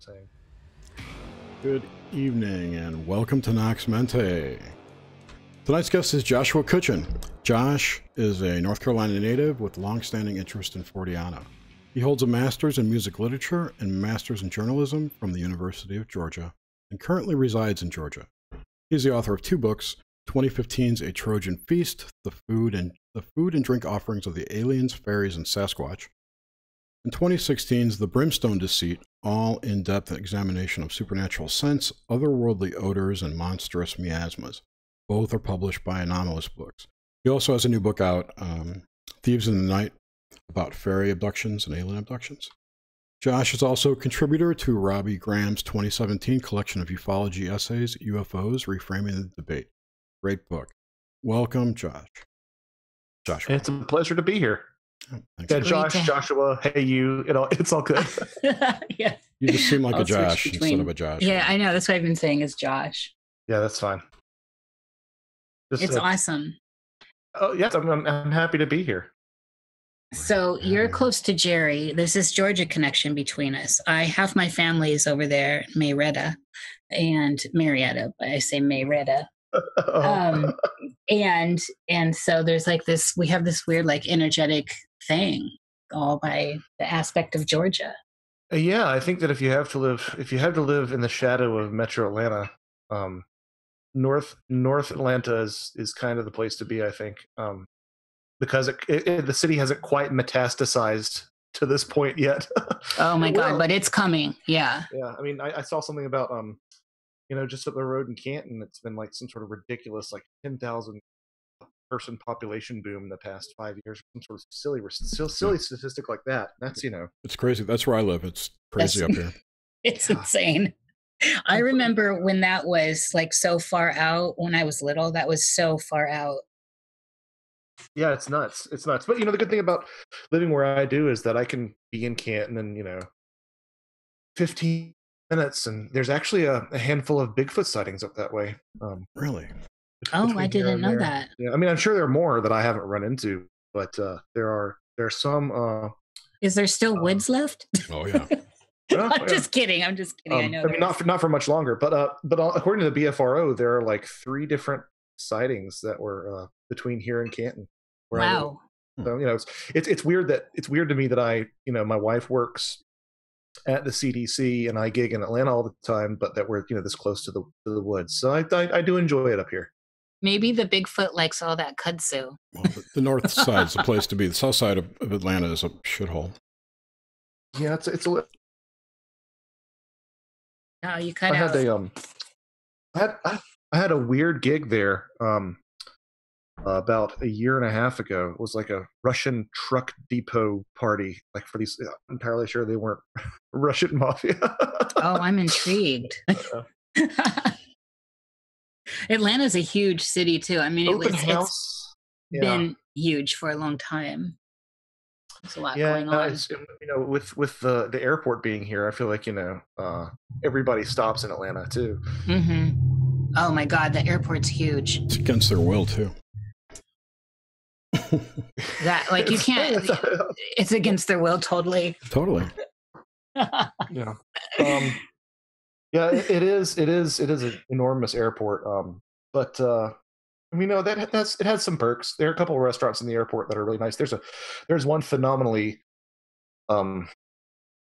saying. Good evening and welcome to Nox Mente. Tonight's guest is Joshua Cutchin. Josh is a North Carolina native with longstanding interest in Forteana. He holds a master's in music literature and master's in journalism from the University of Georgia and currently resides in Georgia. He is the author of two books, 2015's A Trojan Feast, the food and drink offerings of the aliens, Faeries, and Sasquatch, and 2016's The Brimstone Deceit, all in-depth examination of supernatural scents, otherworldly odors, and monstrous miasmas. Both are published by Anomalist Books. He also has a new book out, Thieves in the Night, about fairy abductions and alien abductions. Josh is also a contributor to Robbie Graham's 2017 collection of ufology essays, UFOs, Reframing the Debate. Great book. Welcome, Josh. Joshua. It's a pleasure to be here. Oh, yeah, Joshua, hey you, it's all good. Yeah. You just seem like a Josh instead of a Josh. Yeah, I know. That's what I've been saying is Josh. Yeah, that's fine. It's awesome. Oh, yes, I'm happy to be here. So you're close to Jerry. There's this Georgia connection between us. Half my family is over there, Marietta and Marietta, but I say Marietta. And so there's like this, we have this weird like energetic thing all by the aspect of Georgia. Yeah, I think that if you have to live in the shadow of Metro Atlanta, North Atlanta is kind of the place to be, I think, because the city hasn't quite metastasized to this point yet. Oh my God, but it's coming. Yeah. Yeah, I mean, I saw something about just up the road in Canton, it's been like some sort of ridiculous, like 10,000 person population boom in the past 5 years. Some sort of silly statistic like that. That's it's crazy. That's where I live. It's crazy up here. It's insane. I remember when that was like so far out. When I was little, that was so far out. Yeah, it's nuts. It's nuts. But the good thing about living where I do is that I can be in Canton in 15 minutes, and there's actually a handful of Bigfoot sightings up that way. Really? Oh, I didn't know that. Yeah, I mean, I'm sure there are more that I haven't run into, but there are some. Is there still woods left? Oh yeah. I'm just kidding. I know. I mean, not for much longer, but according to the BFRO, there are like 3 different sightings that were between here and Canton. Wow. So it's weird to me that my wife works at the CDC and I gig in Atlanta all the time, but that we're this close to the woods. So I do enjoy it up here. Maybe the Bigfoot likes all that kudzu. Well, the north side's the place to be. The south side of Atlanta is a shithole. Yeah, it's a. Oh, you cut out. I had a weird gig there about a year and a half ago. It was like a Russian truck depot party, like for these. I'm entirely sure they weren't Russian mafia. Oh, I'm intrigued. Atlanta's a huge city too. I mean, it's been huge for a long time. There's a lot going on. With the airport being here, I feel like everybody stops in Atlanta too. Mm-hmm. Oh my God, the airport's huge. It's against their will too. That like you can't. It's against their will, totally. Totally. Yeah. Yeah, it is an enormous airport. But it has some perks. There are a couple of restaurants in the airport that are really nice. There's one phenomenally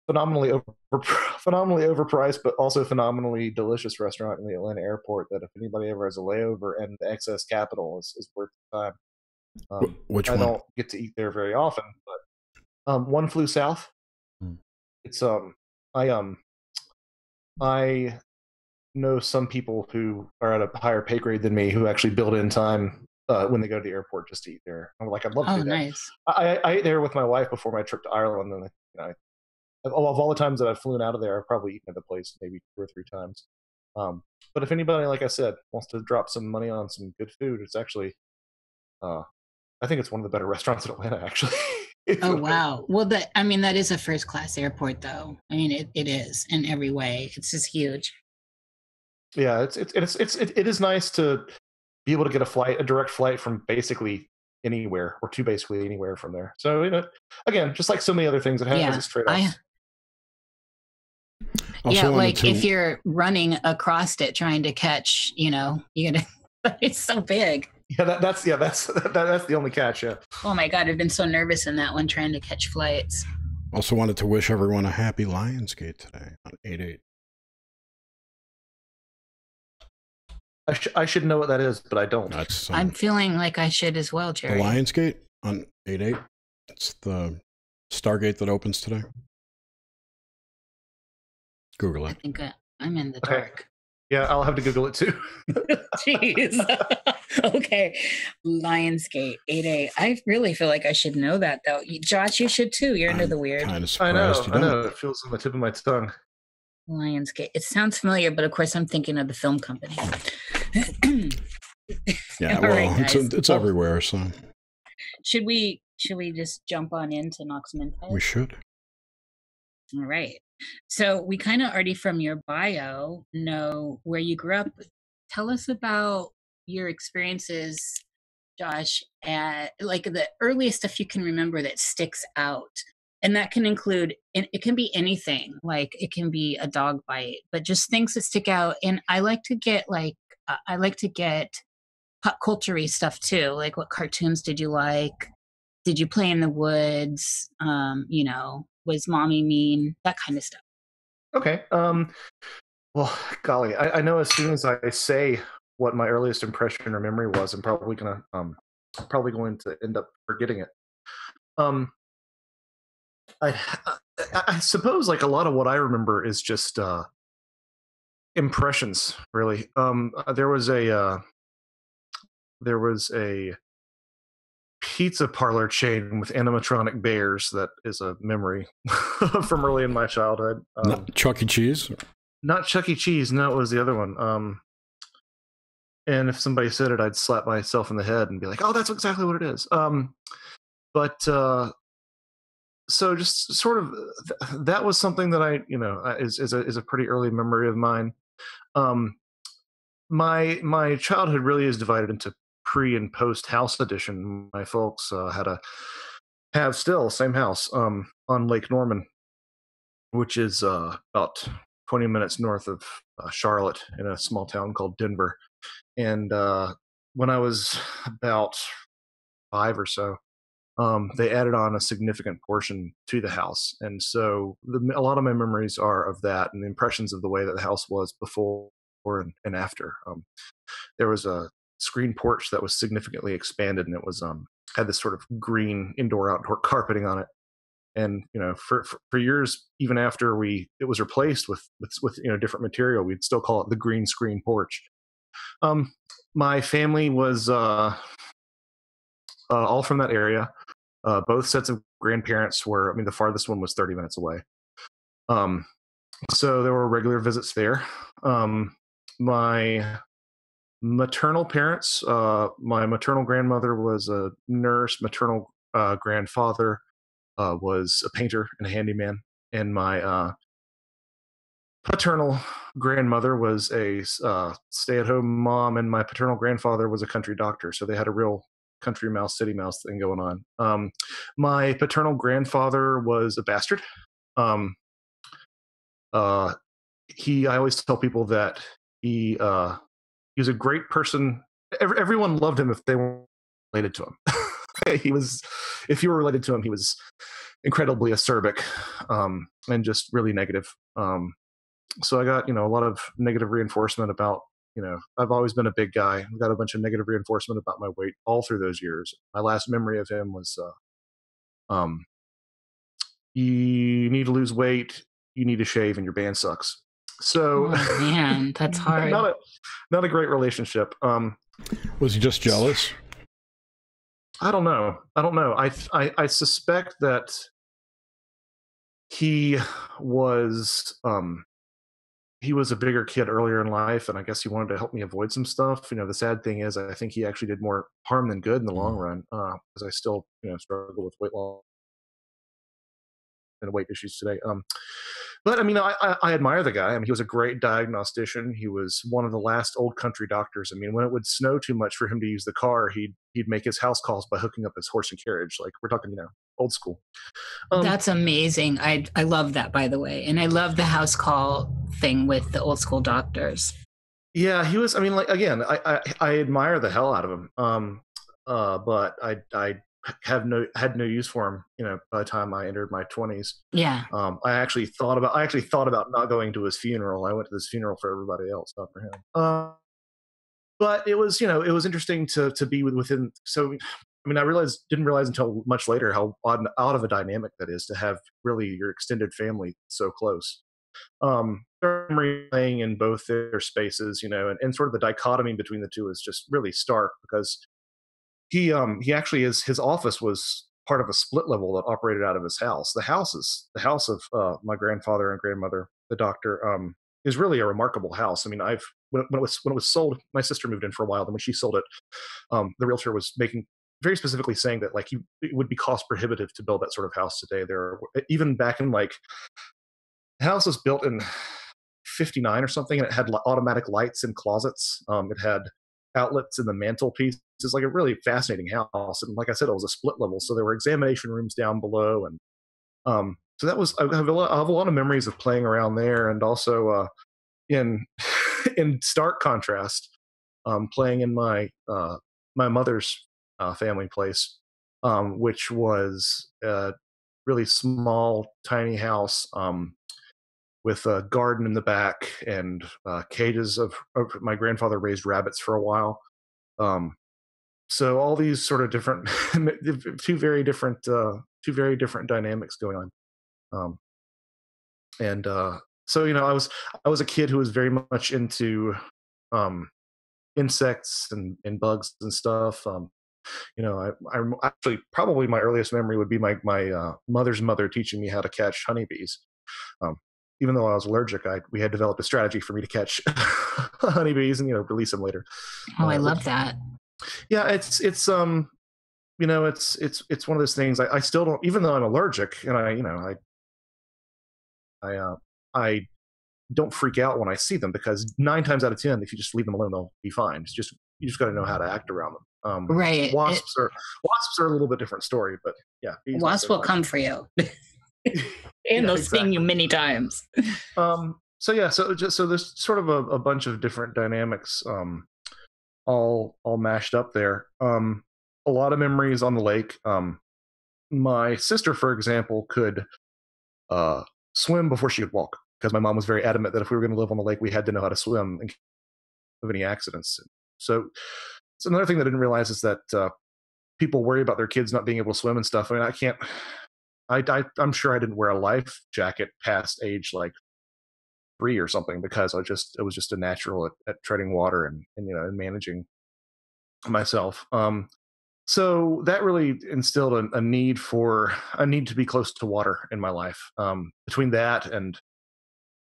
overpriced but also phenomenally delicious restaurant in the Atlanta airport that if anybody ever has a layover and the excess capital is worth the time. Which I one? don't get to eat there very often, but One Flew South. It's I know some people who are at a higher pay grade than me who actually build in time when they go to the airport just to eat there. I'm like, I'd love to do that. Nice. I ate there with my wife before my trip to Ireland, and of all the times that I've flown out of there, I've probably eaten at the place maybe 2 or 3 times. But if anybody, like I said, wants to drop some money on some good food, it's actually, I think it's one of the better restaurants in Atlanta, actually. Oh wow! Well, that is a first-class airport, though. I mean, it is in every way. It's just huge. Yeah, it is nice to be able to get a direct flight from basically anywhere, or to basically anywhere from there. So again, just like so many other things, it has its trade-offs. Yeah, like if you're running across it trying to catch, you know, you're gonna. It's so big. Yeah, that's the only catch. Yeah. Oh my God, I've been so nervous in that one trying to catch flights. Also wanted to wish everyone a happy Lionsgate today on 8/8. I should know what that is, but I don't. I'm feeling like I should as well, Jerry. The Lionsgate on 8/8. It's the Stargate that opens today. Google it. I think I'm in the dark. Yeah, I'll have to Google it too. Jeez. Okay. Lionsgate 8/8. I really feel like I should know that, though. Josh, you should too. You're into the weird. Kind of surprised I know. It feels on the tip of my tongue. Lionsgate. It sounds familiar, but of course I'm thinking of the film company. Yeah, well, right, it's everywhere. So should we just jump on into Nox Mente? We should. All right. So we kind of already from your bio know where you grew up. Tell us about your experiences, Josh, at like the earliest stuff you can remember that sticks out. And that can include, it can be anything, like it can be a dog bite, but just things that stick out. And I like to get pop culture-y stuff too. Like what cartoons did you like? Did you play in the woods? You know, was mommy mean? That kind of stuff. Okay. Well, golly, I know as soon as I say what my earliest impression or memory was, I'm probably going to end up forgetting it. I suppose like a lot of what I remember is just impressions, really. There was a pizza parlor chain with animatronic bears that is a memory from early in my childhood. Not Chuck E. Cheese? Not Chuck E. Cheese. No, it was the other one. And if somebody said it, I'd slap myself in the head and be like, "Oh, that's exactly what it is." So just sort of that was something that I, you know, is a pretty early memory of mine. My childhood really is divided into pre and post house edition. My folks have still same house on Lake Norman, which is about 20 minutes north of Charlotte in a small town called Denver. And when I was about 5 or so, they added on a significant portion to the house. And so a lot of my memories are of that and the impressions of the way that the house was before and after. There was a screen porch that was significantly expanded, and it was had this sort of green indoor-outdoor carpeting on it. And you know, for years, even after it was replaced with you know different material, we'd still call it the green screen porch. My family was all from that area. Both sets of grandparents were, I mean, the farthest one was 30 minutes away. So there were regular visits there. My maternal parents, my maternal grandmother was a nurse, maternal grandfather was a painter and a handyman, and my paternal grandmother was a stay-at-home mom, and my paternal grandfather was a country doctor. So they had a real country mouse, city mouse thing going on. My paternal grandfather was a bastard. I always tell people that he was a great person. Everyone loved him if they were related to him. If you were related to him, he was incredibly acerbic and just really negative. So I got, you know, a lot of negative reinforcement about, you know, I've always been a big guy. I got a bunch of negative reinforcement about my weight all through those years. My last memory of him was, you need to lose weight, you need to shave, and your band sucks. So, oh, man, that's hard. Not a great relationship. Was he just jealous? I don't know. I suspect that he was a bigger kid earlier in life, and I guess he wanted to help me avoid some stuff. You know, the sad thing is I think he actually did more harm than good in the long run, because I still, you know, struggle with weight loss and weight issues today. But I mean, I admire the guy. I mean, he was a great diagnostician. He was one of the last old country doctors. I mean, when it would snow too much for him to use the car, he'd make his house calls by hooking up his horse and carriage. Like, we're talking, old school. That's amazing. I love that, by the way, and I love the house call thing with the old school doctors. Yeah, he was. I mean, like, again, I admire the hell out of him. But I had no use for him. By the time I entered my 20s. Yeah. I actually thought about not going to his funeral. I went to this funeral for everybody else, not for him. But it was, it was interesting to be within. So, I mean, didn't realize until much later how out of a dynamic that is to have really your extended family so close. Playing in both their spaces, and sort of the dichotomy between the two is just really stark, because he actually his office was part of a split level that operated out of his house. The house of my grandfather and grandmother, the doctor, is really a remarkable house. I mean, when it was sold, my sister moved in for a while. Then when she sold it, the realtor was making very specifically saying that, like, it would be cost prohibitive to build that sort of house today. Even back in, like, the house was built in 59 or something, and it had automatic lights in closets. It had outlets in the mantelpiece. It's like a really fascinating house. And like I said, it was a split level, so there were examination rooms down below. And so that was, I have a lot of memories of playing around there. And also in stark contrast, playing in my mother's family place, which was a really small, tiny house, with a garden in the back and cages of my grandfather raised rabbits for a while. So all these sort of different, two very different dynamics going on. So, I was a kid who was very much into insects and bugs and stuff. I actually, probably my earliest memory would be my mother's mother teaching me how to catch honeybees. Even though I was allergic, we had developed a strategy for me to catch honeybees and release them later. Oh, I love that. Yeah, it's one of those things. I still don't, even though I'm allergic, and I don't freak out when I see them, because 9 times out of 10, if you just leave them alone, they'll be fine. You just got to know how to act around them. Right. Wasps are a little bit different story, but yeah, wasps will come for you. And they'll sting you many times. So there's sort of a bunch of different dynamics, all mashed up there. A lot of memories on the lake. My sister, for example, could swim before she could walk, because my mom was very adamant that if we were going to live on the lake, we had to know how to swim in case of any accidents. So it's another thing that I didn't realize is that people worry about their kids not being able to swim and stuff. I mean, I'm sure I didn't wear a life jacket past age like 3 or something, because it was just a natural at treading water and managing myself. So that really instilled a need to be close to water in my life. Between that and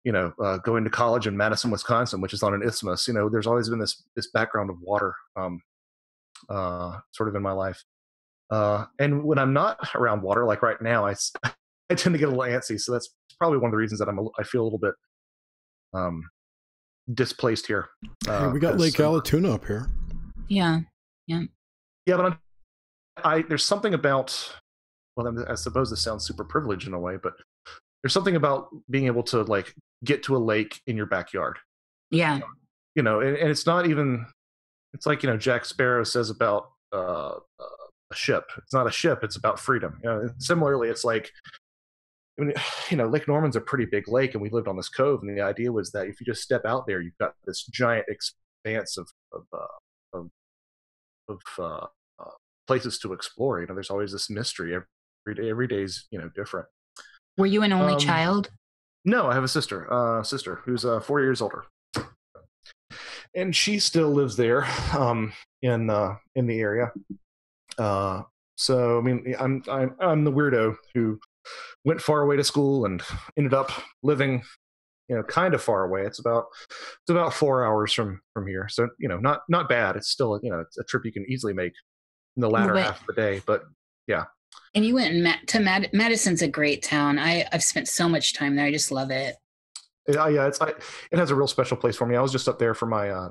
going to college in Madison, Wisconsin, which is on an isthmus, there's always been this background of water, sort of in my life. And when I'm not around water, like right now, I tend to get a little antsy. So that's probably one of the reasons that I feel a little bit displaced here. Hey, we got Lake Allatoona up here. Yeah, but there's something about, well, I suppose this sounds super privileged in a way, but there's something about being able to, like, get to a lake in your backyard. Yeah. And it's not even, it's like, Jack Sparrow says about a ship. It's not a ship, it's about freedom. Similarly, it's like, I mean, Lake Norman's a pretty big lake, and we lived on this cove, and the idea was that if you just step out there, you've got this giant expanse of places to explore. There's always this mystery. Every day's different. Were you an only child? No, I have a sister who's 4 years older, and she still lives there, in the area. So I mean, I'm the weirdo who went far away to school and ended up living, kind of far away. It's about 4 hours from here. So, not bad. It's still, it's a trip you can easily make in the latter half of the day, but yeah. And you went to Madison's a great town. I've spent so much time there. I just love it. Yeah, it has a real special place for me. I was just up there for my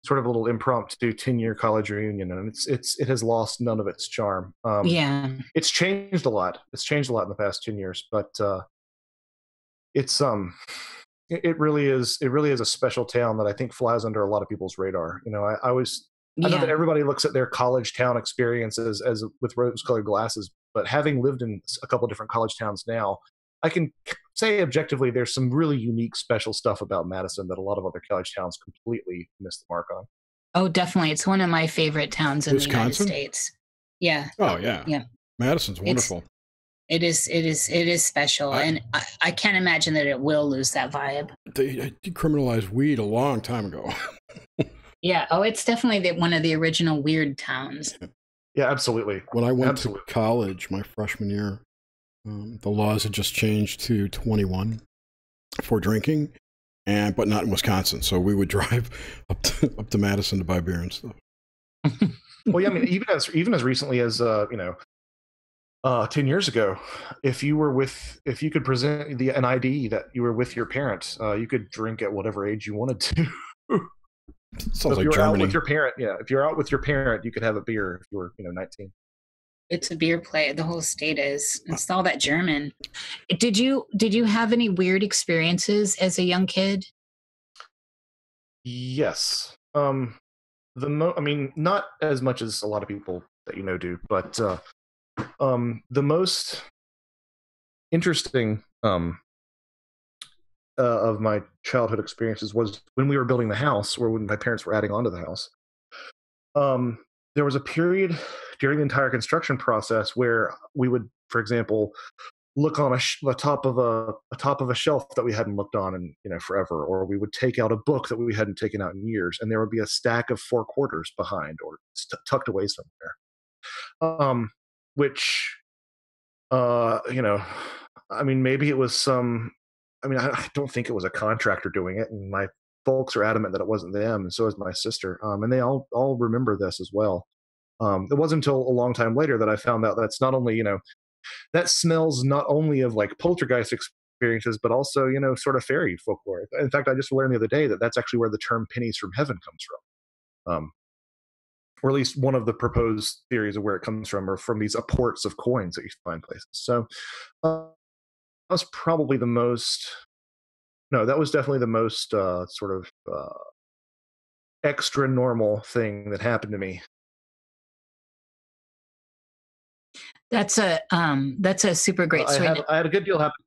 sort of a little impromptu 10-year college reunion, and it has lost none of its charm. Yeah. It's changed a lot. It's changed a lot in the past 10 years, but it's it really is a special town that I think flies under a lot of people's radar. You know, I know that everybody looks at their college town experiences as with rose-colored glasses, but having lived in a couple of different college towns now, I can say objectively there's some really unique, special stuff about Madison that a lot of other college towns completely miss the mark on. Oh, definitely. It's one of my favorite towns in Wisconsin? the United States. Yeah. Oh, yeah. Yeah. Madison's wonderful. It is special. And I can't imagine that it will lose that vibe. They decriminalized weed a long time ago. Yeah. Oh, it's definitely one of the original weird towns. Yeah, absolutely. When I went to college my freshman year, the laws had just changed to 21 for drinking, but not in Wisconsin. So we would drive up to Madison to buy beer and stuff. Well, yeah, I mean, even as recently as 10 years ago, if you could present an ID that you were with your parent, you could drink at whatever age you wanted to. Sounds like Germany. Out with your parent, if you're out with your parent, you could have a beer if you were 19. It's a beer play. The whole state is. It's all that German. Did you have any weird experiences as a young kid? Yes. I mean, not as much as a lot of people that you know do, but the most interesting of my childhood experiences was when we were building the house, or when my parents were adding on to the house. There was a period during the entire construction process where we would, for example, look on the top of a shelf that we hadn't looked on in forever, or we would take out a book that we hadn't taken out in years, and there would be a stack of 4 quarters behind or tucked away somewhere. Which, I mean, maybe it was I don't think it was a contractor doing it, and my folks are adamant that it wasn't them, and so is my sister. And they all remember this as well. It wasn't until a long time later that I found out that's not only, that smells not only of like poltergeist experiences, but also, sort of fairy folklore. In fact, I just learned the other day that that's actually where the term pennies from heaven comes from. Or at least one of the proposed theories of where it comes from, or from these apports of coins that you find places. So that was probably the most, that was definitely the most sort of extra normal thing that happened to me. That's a super great story. I had a good deal happen.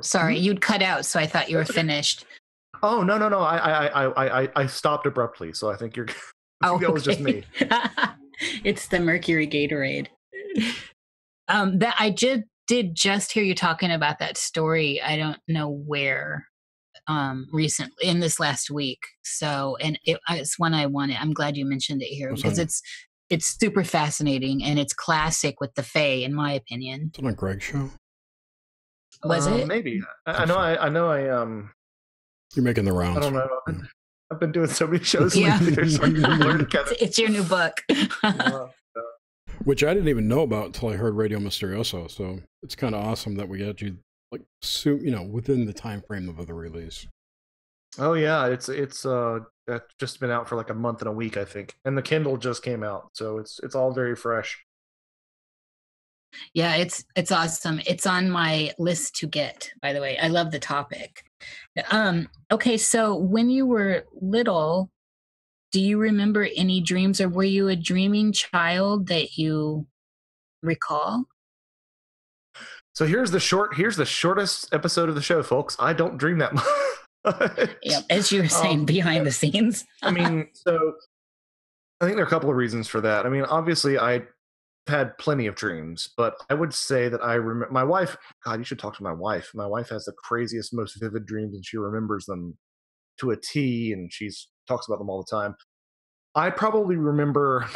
Sorry, you'd cut out, so I thought you were finished. Oh, no. I stopped abruptly, so I think you're. That was just me. It's the Mercury Gatorade. That I did just hear you talking about that story. I don't know where. Recently, in this last week. So, and it's one I wanted. I'm glad you mentioned it here because it's super fascinating and it's classic with the Fae, in my opinion. It's on a Greg show. Was it? Maybe. I know. You're making the rounds. I don't know. I've been doing so many shows Yeah. lately. It's your new book. Which I didn't even know about until I heard Radio Mysterioso. So it's kind of awesome that we got you like soon, within the time frame of the release. Oh yeah, it's just been out for like a month and a week, I think, and the Kindle just came out, so it's all very fresh. Yeah, it's awesome. It's on my list to get, by the way. I love the topic. Okay, so when you were little, do you remember any dreams, or were you a dreaming child that you recall? So here's the shortest episode of the show, folks. I don't dream that much. Yeah, as you were saying, behind the scenes. I mean, so I think there are a couple of reasons for that. I mean, obviously, I had plenty of dreams, but I would say that I remember my wife. God, you should talk to my wife. My wife has the craziest, most vivid dreams, and she remembers them to a T, and she talks about them all the time. I probably remember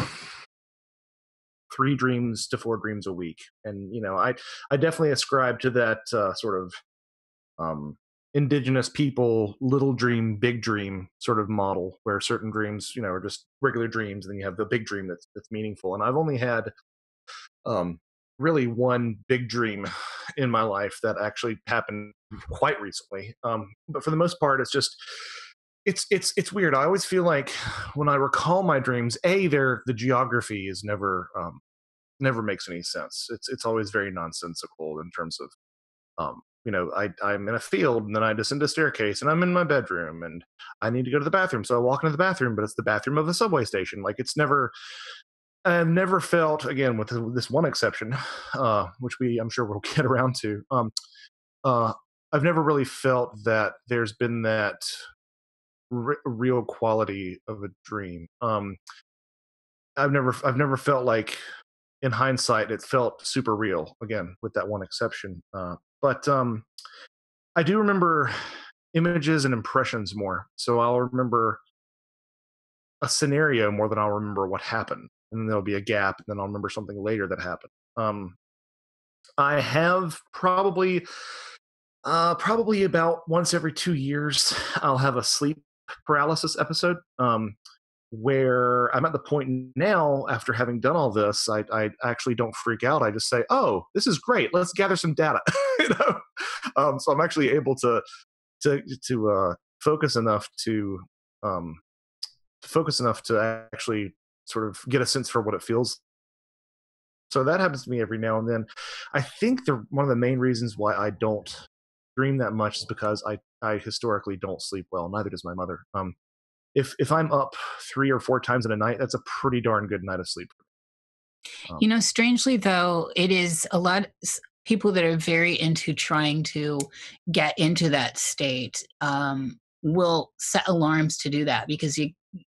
3 dreams to 4 dreams a week, and I definitely ascribe to that sort of indigenous people little dream, big dream sort of model, where certain dreams are just regular dreams, and then you have the big dream that's meaningful. And I've only had really one big dream in my life that actually happened quite recently. But for the most part, it's just it's weird. I always feel like when I recall my dreams, the geography is never makes any sense. It's always very nonsensical in terms of I'm in a field and then I descend a staircase and I'm in my bedroom and I need to go to the bathroom. So I walk into the bathroom, but it's the bathroom of the subway station. Like I've never felt, again, with this one exception, which I'm sure we'll get around to. Uh, I've never really felt that there's been that real quality of a dream. I've never felt like, in hindsight, it felt super real. Again, with that one exception. But I do remember images and impressions more. So I'll remember a scenario more than I'll remember what happened, and then there'll be a gap, and then I'll remember something later that happened. I have probably about once every 2 years, I'll have a sleep paralysis episode. Where I'm at the point now, after having done all this, I actually don't freak out. I just say, "Oh, this is great. Let's gather some data." So I'm actually able to focus enough to actually sort of get a sense for what it feels. So that happens to me every now and then. I think one of the main reasons why I don't dream that much is because I historically don't sleep well. Neither does my mother. If I'm up 3 or 4 times in a night, that's a pretty darn good night of sleep. Strangely though, it is a lot people that are very into trying to get into that state will set alarms to do that because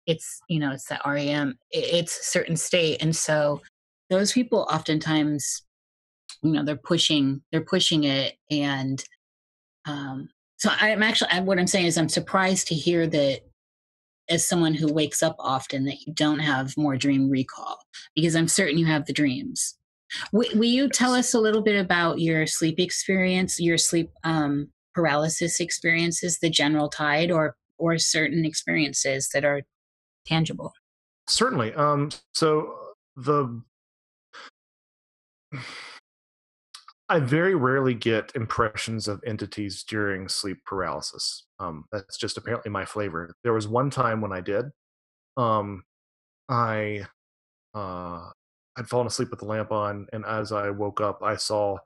it's that REM, it's a certain state, and so those people oftentimes they're pushing it, and so what I'm saying is I'm surprised to hear that, as someone who wakes up often, that you don't have more dream recall, because I'm certain you have the dreams. Will you tell us a little bit about your sleep experience, your sleep paralysis experiences, the general tide, or certain experiences that are tangible? Certainly. So I very rarely get impressions of entities during sleep paralysis. That's just apparently my flavor. There was one time when I did. Um, I I'd fallen asleep with the lamp on, and as I woke up, I saw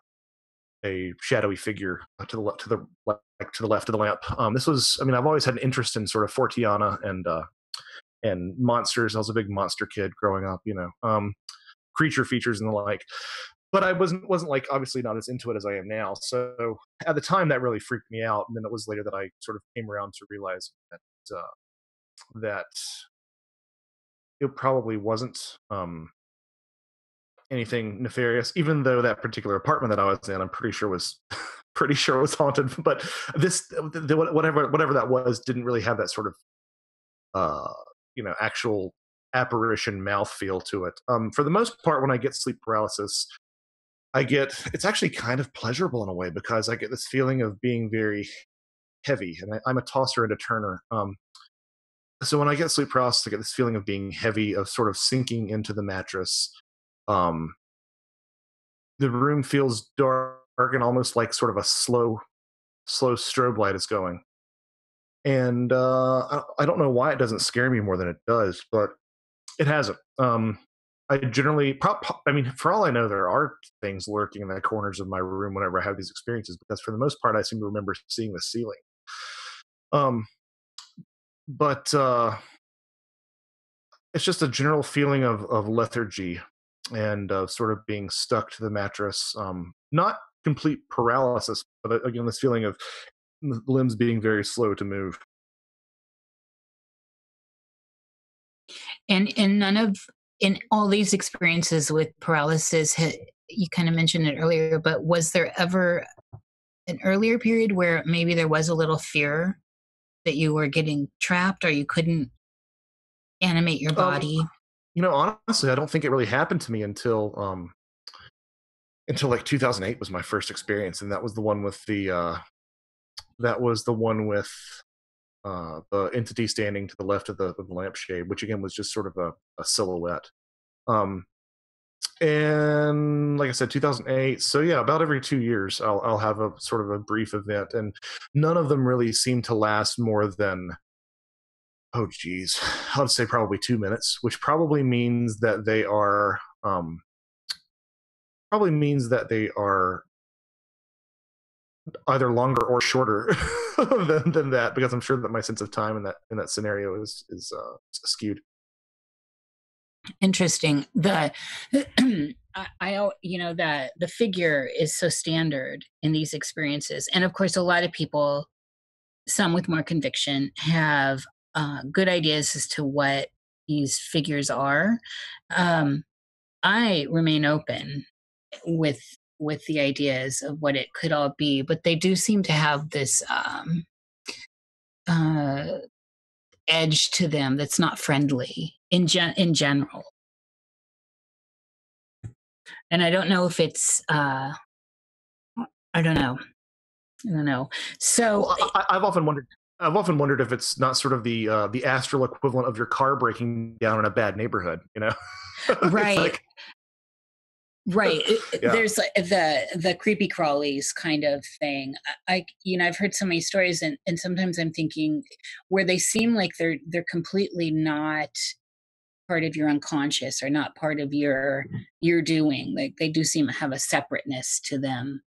a shadowy figure to the left, to the left of the lamp. This was, I mean, I've always had an interest in sort of Forteana and monsters. I was a big monster kid growing up, creature features and the like. But I wasn't like, obviously not as into it as I am now. So at the time, that really freaked me out, and then it was later that I sort of came around to realize that it probably wasn't anything nefarious, even though that particular apartment that I was in, I'm pretty sure was haunted. But whatever that was didn't really have that sort of actual apparition mouth feel to it. For the most part, when I get sleep paralysis, it's actually kind of pleasurable in a way, because I get this feeling of being very heavy, and I'm a tosser and a turner. So when I get sleep paralysis, I get this feeling of being heavy, of sort of sinking into the mattress. The room feels dark and almost like sort of a slow strobe light is going. And I don't know why it doesn't scare me more than it does, but it hasn't. I generally, I mean, for all I know, there are things lurking in the corners of my room whenever I have these experiences, because for the most part, I seem to remember seeing the ceiling. But it's just a general feeling of lethargy and sort of being stuck to the mattress. Not complete paralysis, but again, this feeling of the limbs being very slow to move. And in all these experiences with paralysis, you kind of mentioned it earlier, but was there ever an earlier period where maybe there was a little fear that you were getting trapped, or you couldn't animate your body? Honestly, I don't think it really happened to me until like 2008 was my first experience, and that was the one with the entity standing to the left of the lampshade, which again was just sort of a silhouette. And like I said, 2008. So yeah, about every 2 years, I'll have a sort of a brief event, and none of them really seem to last more than, oh geez, I'd say probably 2 minutes, which probably means that they are either longer or shorter than that, because I'm sure that my sense of time in that scenario is skewed. Interesting. The the figure is so standard in these experiences, and of course, a lot of people, some with more conviction, have good ideas as to what these figures are. Um, I remain open with the ideas of what it could all be, but they do seem to have this uh, edge to them that's not friendly in general. And I don't know if it's I don't know. I don't know. So Well, I've often wondered. I've often wondered if it's not sort of the astral equivalent of your car breaking down in a bad neighborhood. You know, right. like, right. yeah. There's like the creepy crawlies kind of thing. I've heard so many stories, and sometimes I'm thinking where they seem like they're completely not part of your unconscious or not part of your doing. Like they do seem to have a separateness to them.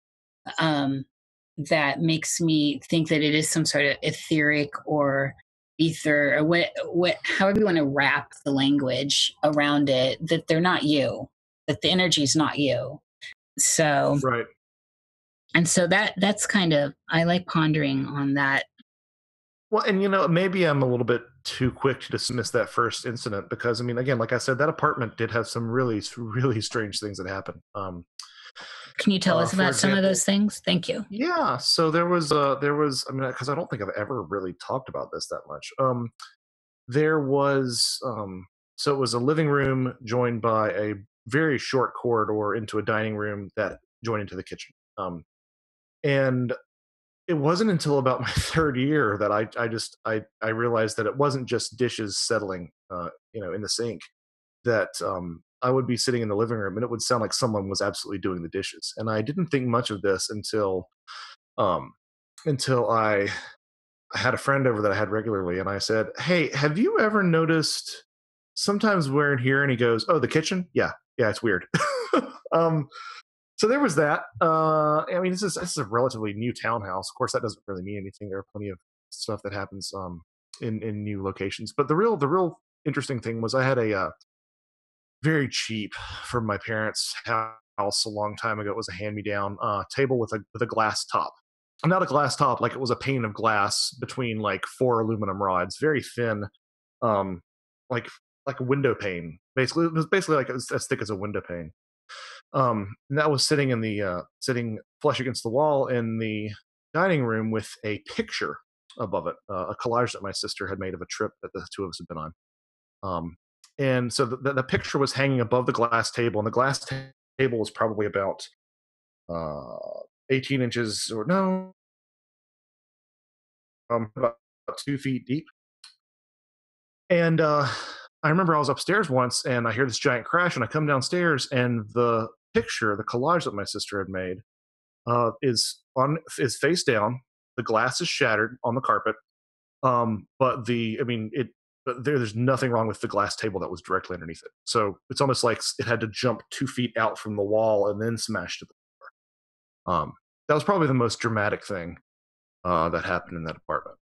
That makes me think that it is some sort of etheric or ether or what however you want to wrap the language around it, that they're not you, that the energy is not you. So Right. and so that's kind of, I like pondering on that. Well, and maybe I'm a little bit too quick to dismiss that first incident, because I mean, again, like I said, that apartment did have some really, really strange things that happened. Can you tell us For about some of example, those things? Thank you. yeah. So I mean, because I don't think I've ever really talked about this that much. There was so it was a living room joined by a very short corridor into a dining room that joined into the kitchen. And it wasn't until about my third year that I realized that it wasn't just dishes settling, in the sink. That I would be sitting in the living room and it would sound like someone was absolutely doing the dishes. And I didn't think much of this um, until I had a friend over that I had regularly, and I said, "Hey, have you ever noticed sometimes we're in here?" And he goes, "Oh, the kitchen? Yeah, yeah, it's weird." um, so there was that. I mean, this is a relatively new townhouse. Of course, that doesn't really mean anything. There are plenty of stuff that happens in new locations. But the real interesting thing was I had a very cheap from my parents' house a long time ago. It was a hand-me-down table with a glass top. Not a glass top, like it was a pane of glass between like four aluminum rods, very thin, um, like a window pane. Basically, it was basically like as thick as a window pane. And that was sitting in the sitting flush against the wall in the dining room with a picture above it, a collage that my sister had made of a trip that the two of us had been on. Um, and so the picture was hanging above the glass table, and the glass table was probably about 18 inches, or no, about 2 feet deep. And I remember I was upstairs once, and I hear this giant crash, and I come downstairs, and the picture, the collage that my sister had made, is face down. The glass is shattered on the carpet, but there's nothing wrong with the glass table that was directly underneath it. So it's almost like it had to jump 2 feet out from the wall and then smash to the floor. That was probably the most dramatic thing that happened in that apartment.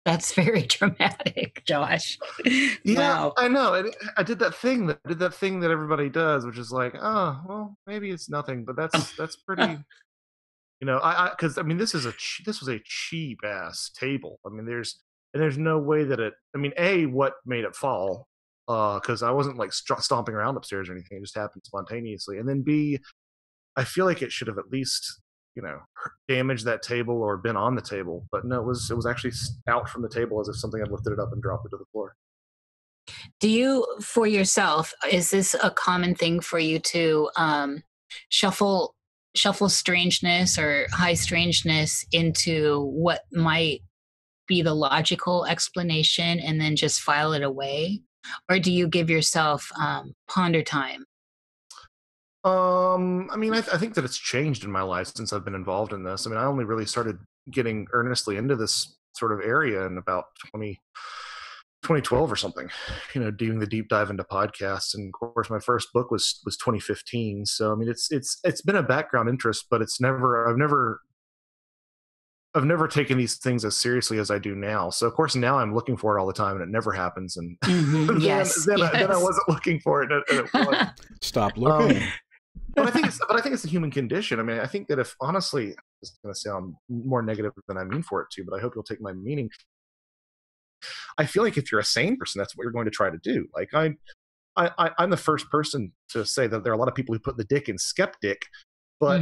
That's very dramatic, Josh. Yeah, Wow. I know. I did that thing that everybody does, which is like, oh, well, maybe it's nothing, but that's pretty. Because I mean, this was a cheap ass table. I mean, there's no way that it. I mean, what made it fall? Because I wasn't like stomping around upstairs or anything. It just happened spontaneously. And then B, I feel like it should have at least damaged that table or been on the table. But no, it was actually out from the table as if something had lifted it up and dropped it to the floor. Do you, for yourself, is this a common thing for you to shuffle strangeness or high strangeness into what might be the logical explanation and then just file it away? Or do you give yourself ponder time? I mean, I think that it's changed in my life since I've been involved in this. I mean, I only really started getting earnestly into this sort of area in about 2012 or something, doing the deep dive into podcasts. And of course, my first book was 2015. So, I mean, it's been a background interest, but I've never taken these things as seriously as I do now. So of course now I'm looking for it all the time, and it never happens. And Yes, then I wasn't looking for it. And it was. Stop looking. But I think it's the human condition. I mean, I think that if honestly, it's going to sound more negative than I mean for it to, but I hope you'll take my meaning. I feel like if you're a sane person, that's what you're going to try to do. Like I'm the first person to say that there are a lot of people who put the dick in skeptic, but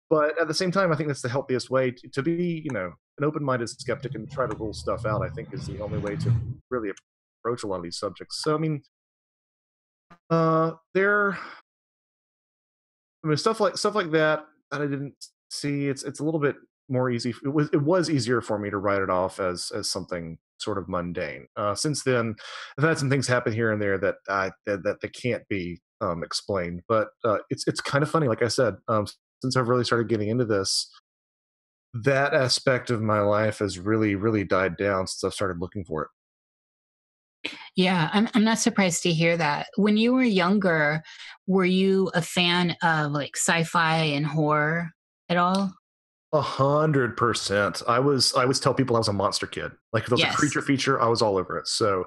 but at the same time, I think that's the healthiest way to be, an open-minded skeptic and try to rule stuff out. I think is the only way to really approach a lot of these subjects. So I mean, stuff like that I didn't see. It's a little bit more easy. It was easier for me to write it off as something sort of mundane. Since then, I've had some things happen here and there that they can't be explained. But it's kind of funny. Like I said, since I've really started getting into this, that aspect of my life has really, really died down since I've started looking for it. Yeah, I'm not surprised to hear that. When you were younger, were you a fan of like sci-fi and horror at all? 100%. I always tell people I was a monster kid. Like if there was a creature feature, I was all over it. So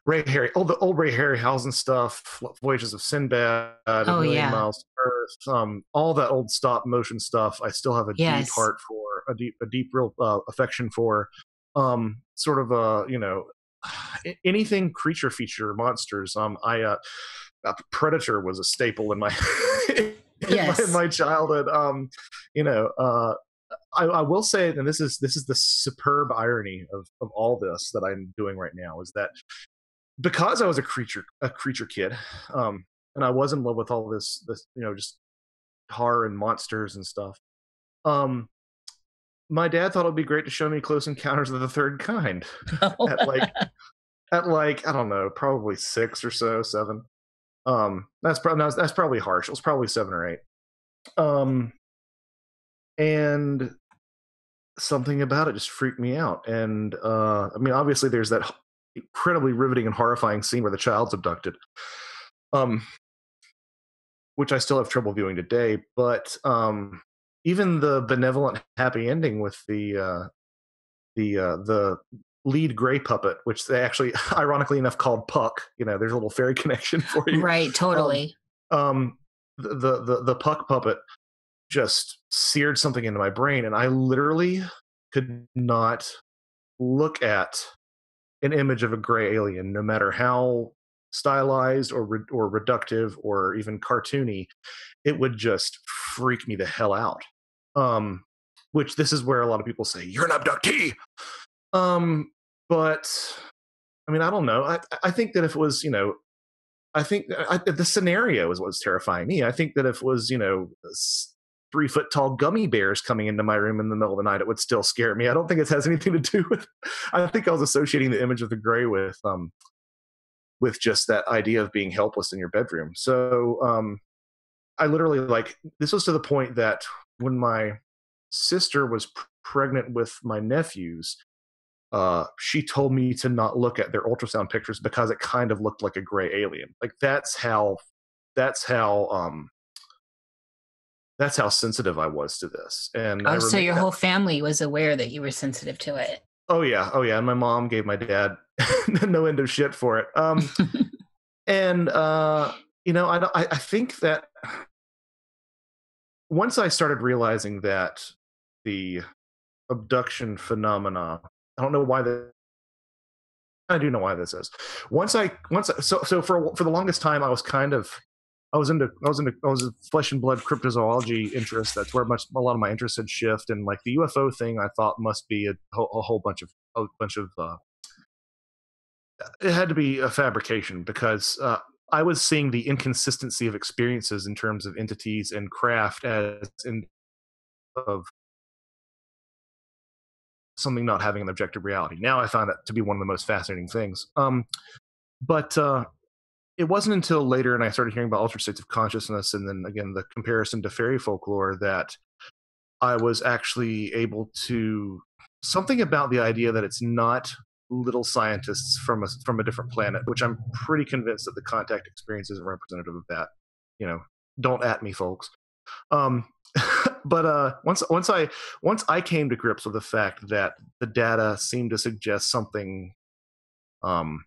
the old Ray Harryhausen stuff, Voyages of Sinbad, A Million Miles to Earth, all that old stop motion stuff. I still have a deep heart for, a deep real affection for. Sort of anything creature feature monsters. Predator was a staple in my in my childhood. I will say, and this is the superb irony of all this that I'm doing right now, is that because I was a creature kid, and I was in love with all this just horror and monsters and stuff. My dad thought it would be great to show me Close Encounters of the Third Kind at like I don't know, probably 6 or so, 7. That's probably harsh. It was probably 7 or 8. And something about it just freaked me out. And I mean, obviously, there's that incredibly riveting and horrifying scene where the child's abducted, which I still have trouble viewing today. But even the benevolent happy ending with the lead gray puppet, which they actually, ironically enough, called Puck. There's a little fairy connection for you, right? Totally. The Puck puppet just seared something into my brain, and I literally could not look at an image of a gray alien, no matter how stylized or reductive or even cartoony. It would just freak me the hell out. Which this is where a lot of people say you're an abductee. But I mean, I don't know. I think that if it was, I think the scenario is what's terrifying me. I think that if it was, 3-foot tall gummy bears coming into my room in the middle of the night, it would still scare me. I don't think it has anything to do with. I think I was associating the image of the gray with just that idea of being helpless in your bedroom. So I literally this was to the point that when my sister was pregnant with my nephews, she told me to not look at their ultrasound pictures because it kind of looked like a gray alien. Like that's how sensitive I was to this. And so your whole family was aware that you were sensitive to it. Oh yeah. And my mom gave my dad no end of shit for it. And I think that once I started realizing that the abduction phenomena, I don't know why I do know why this is. So for the longest time, I was a flesh and blood cryptozoology interest. That's where a lot of my interests had shifted. And like the UFO thing, I thought must be a whole bunch of it had to be a fabrication, because I was seeing the inconsistency of experiences in terms of entities and craft as of something not having an objective reality. Now I find that to be one of the most fascinating things. But it wasn't until later, and I started hearing about altered states of consciousness, and then again the comparison to fairy folklore, that I was actually able to, something about the idea that it's not little scientists from a different planet, which I'm pretty convinced that the contact experience isn't representative of that. You know, don't at me, folks. Um, but once I came to grips with the fact that the data seemed to suggest something, I'm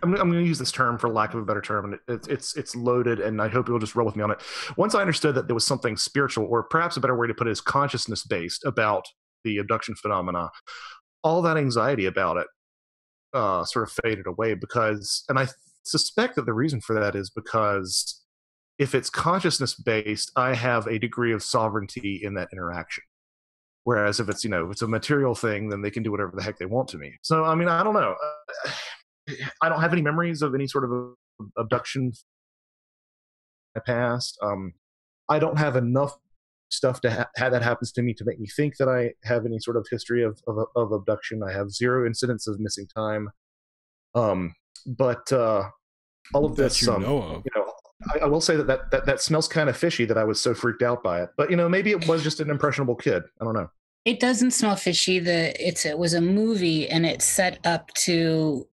going to use this term for lack of a better term, and it's loaded, and I hope you'll just roll with me on it. Once I understood that there was something spiritual, or perhaps a better way to put it is consciousness based, about the abduction phenomena, all that anxiety about it sort of faded away, because, and I suspect that the reason for that is because if it's consciousness based, I have a degree of sovereignty in that interaction. Whereas if it's, it's a material thing, then they can do whatever the heck they want to me. So, I mean, I don't know. I don't have any memories of any sort of abduction in my past. I don't have enough stuff to have that happens to me to make me think that I have any sort of history of abduction. I have 0 incidents of missing time. But all of this, I will say that smells kind of fishy, that I was so freaked out by it. But maybe it was just an impressionable kid. I don't know. It doesn't smell fishy. It was a movie, and it's set up to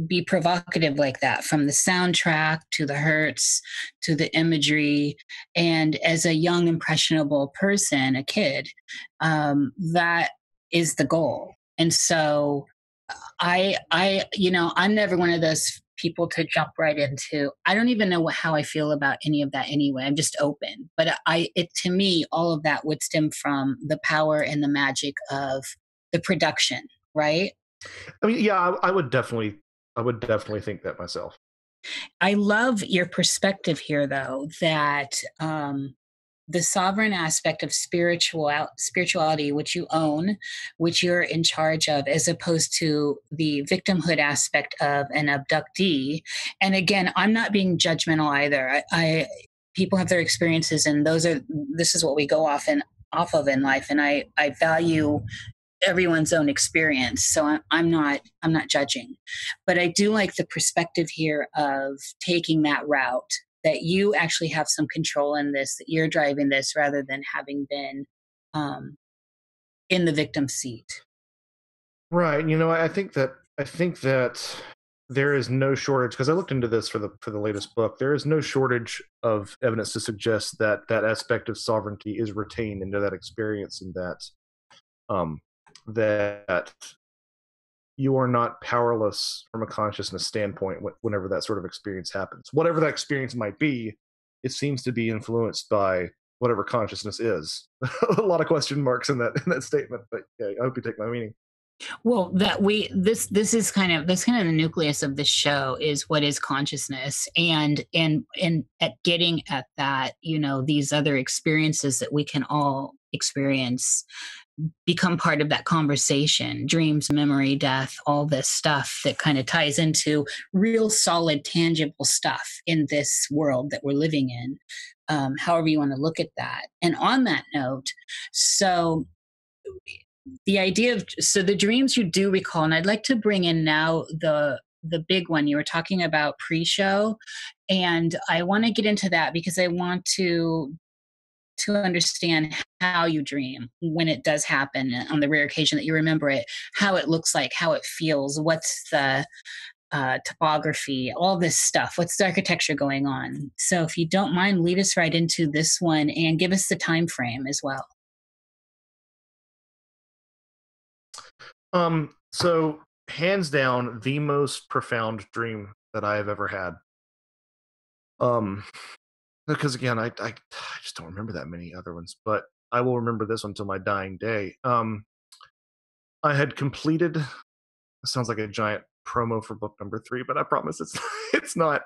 be provocative like that, from the soundtrack to the hurts to the imagery. And as a young impressionable person, a kid, that is the goal. And so I'm never one of those people to jump right into. I don't even know how I feel about any of that anyway. I'm just open. But to me, all of that would stem from the power and the magic of the production, right? I mean, yeah, I would definitely think that myself. I love your perspective here, though, that the sovereign aspect of spirituality, which you own, which you're in charge of, as opposed to the victimhood aspect of an abductee. And again, I'm not being judgmental either. People have their experiences, and this is what we go off of in life. And I value everyone's own experience. So I'm not judging, but I do like the perspective here of taking that route, that you actually have some control in this, that you're driving this rather than having been in the victim seat. Right. I think that there is no shortage, because I looked into this for the latest book. There is no shortage of evidence to suggest that that aspect of sovereignty is retained into that experience, and that you are not powerless from a consciousness standpoint whenever that sort of experience happens. Whatever that experience might be, it seems to be influenced by whatever consciousness is. A lot of question marks in that statement, but yeah, I hope you take my meaning. Well, this is kind of the nucleus of this show, is what is consciousness, and at getting at that, these other experiences that we can all experience become part of that conversation. Dreams, memory, death, all this stuff that kind of ties into real solid, tangible stuff in this world that we're living in. However you want to look at that. And on that note, so the idea of, the dreams you do recall, and I'd like to bring in now the big one you were talking about pre-show, and I want to get into that because I want to understand how you dream when it does happen, on the rare occasion that you remember it, how it looks like, how it feels, what's the topography, all this stuff, what's the architecture going on. So if you don't mind, lead us right into this one and give us the time frame as well. So hands down, the most profound dream that I have ever had. Because again, I just don't remember that many other ones, but I will remember this one till my dying day. I had completed, it sounds like a giant promo for book number 3, but I promise it's not.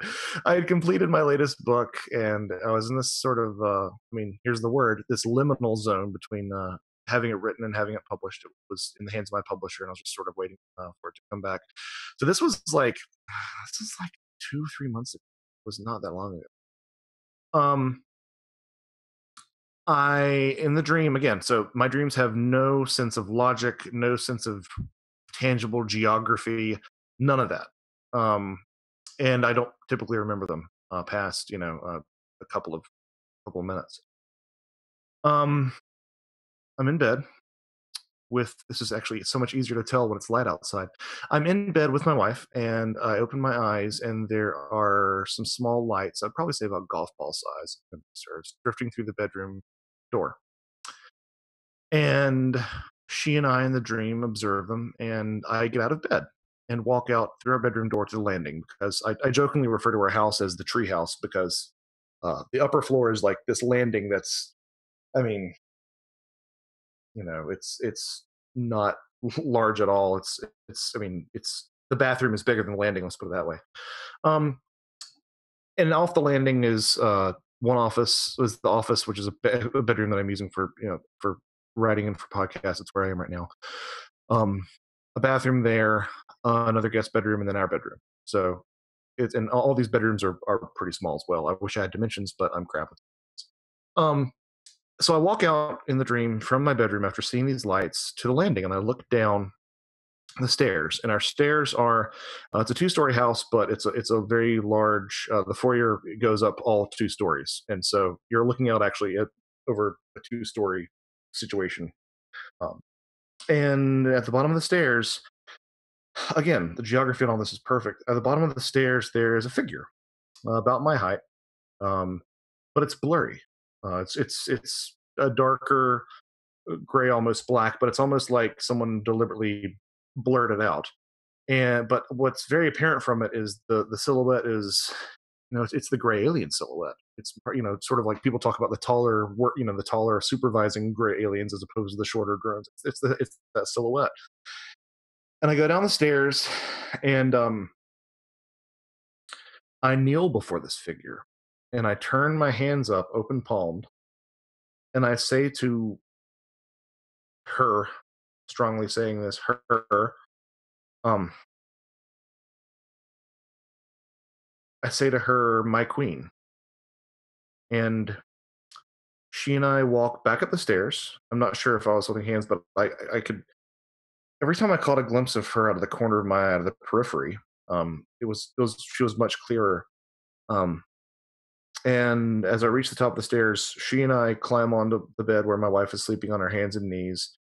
I had completed my latest book, and I was in this sort of, here's the word, this liminal zone between having it written and having it published. It was in the hands of my publisher, and I was just sort of waiting for it to come back. So this was like 2-3 months ago. It was not that long ago. In the dream, again, so my dreams have no sense of logic, no sense of tangible geography, none of that. and I don't typically remember them past a couple of minutes. I'm in bed with, this is actually so much easier to tell when it's light outside. I'm in bed with my wife, and I open my eyes, and there are some small lights, I'd probably say about golf ball size, drifting through the bedroom door. And she and I in the dream observe them, and I get out of bed and walk out through our bedroom door to the landing, because I jokingly refer to our house as the tree house, because the upper floor is like this landing that's, I mean, it's not large at all. It's the bathroom is bigger than the landing. Let's put it that way. And off the landing is one office, is the office, which is a bedroom that I'm using for writing and for podcasts. It's where I am right now. A bathroom there, another guest bedroom, and then our bedroom. So and all these bedrooms are pretty small as well. I wish I had dimensions, but I'm crap with them. So I walk out in the dream from my bedroom after seeing these lights to the landing, and I look down the stairs. And our stairs are, it's a 2-story house, but it's a very large, the foyer goes up all 2 stories. And so you're looking out actually over a 2-story situation. And at the bottom of the stairs, again, the geography on all this is perfect. At the bottom of the stairs, there is a figure about my height, but it's blurry. It's a darker gray, almost black, but it's almost like someone deliberately blurred it out. But what's very apparent from it is the silhouette is, it's the gray alien silhouette. It's sort of like people talk about the taller supervising gray aliens as opposed to the shorter drones. It's that silhouette. And I go down the stairs, and I kneel before this figure, and I turn my hands up, open palmed, and I say to her, strongly saying this, I say to her, my queen. And she and I walk back up the stairs. I'm not sure if I was holding hands, but I could, every time I caught a glimpse of her out of the corner of my eye, out of the periphery, she was much clearer. And as I reach the top of the stairs, she and I climb onto the bed where my wife is sleeping on her hands and knees.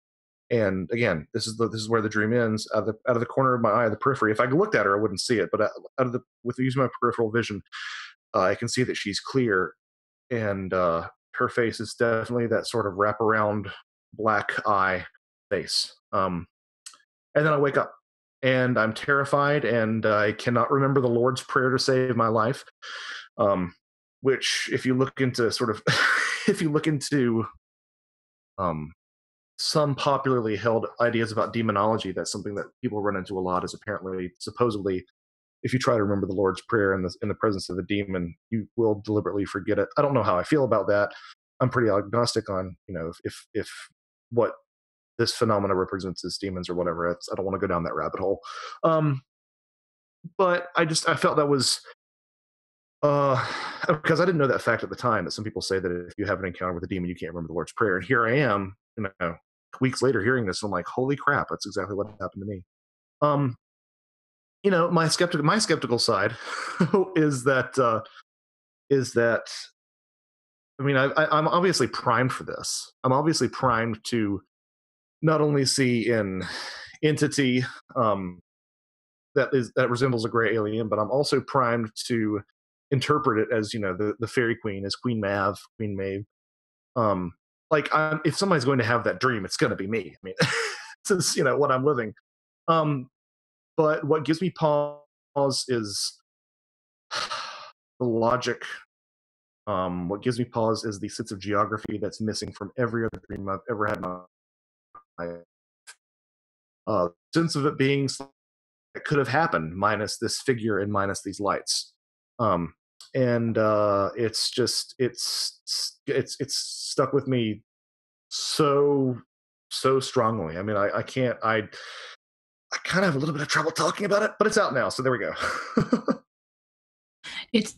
And again, this is where the dream ends. Out of the corner of my eye, the periphery. If I looked at her, I wouldn't see it. But with using my peripheral vision, I can see that she's clear, and her face is definitely that sort of wraparound black eye face. And then I wake up, and I'm terrified, and I cannot remember the Lord's Prayer to save my life. Which, if you look into some popularly held ideas about demonology, that's something that people run into a lot, is apparently, supposedly, if you try to remember the Lord's Prayer in the presence of the demon, you will deliberately forget it. I don't know how I feel about that. I'm pretty agnostic on, if what this phenomena represents as demons or whatever. I don't want to go down that rabbit hole. But I felt that was, because I didn't know that fact at the time, that some people say that if you have an encounter with a demon, you can't remember the Lord's Prayer. And here I am, weeks later hearing this, and I'm like, holy crap, that's exactly what happened to me. My skeptical side is that I'm obviously primed for this. I'm obviously primed to not only see an entity that resembles a gray alien, but I'm also primed to interpret it as, the fairy queen, as Queen Maeve. If somebody's going to have that dream, it's going to be me. I mean, since what I'm living. But what gives me pause is the logic. What gives me pause is the sense of geography that's missing from every other dream I've ever had in my life. Sense of it being that could have happened, minus this figure and minus these lights. It's just it's stuck with me so strongly. I mean, I kind of have a little bit of trouble talking about it, but it's out now, so there we go.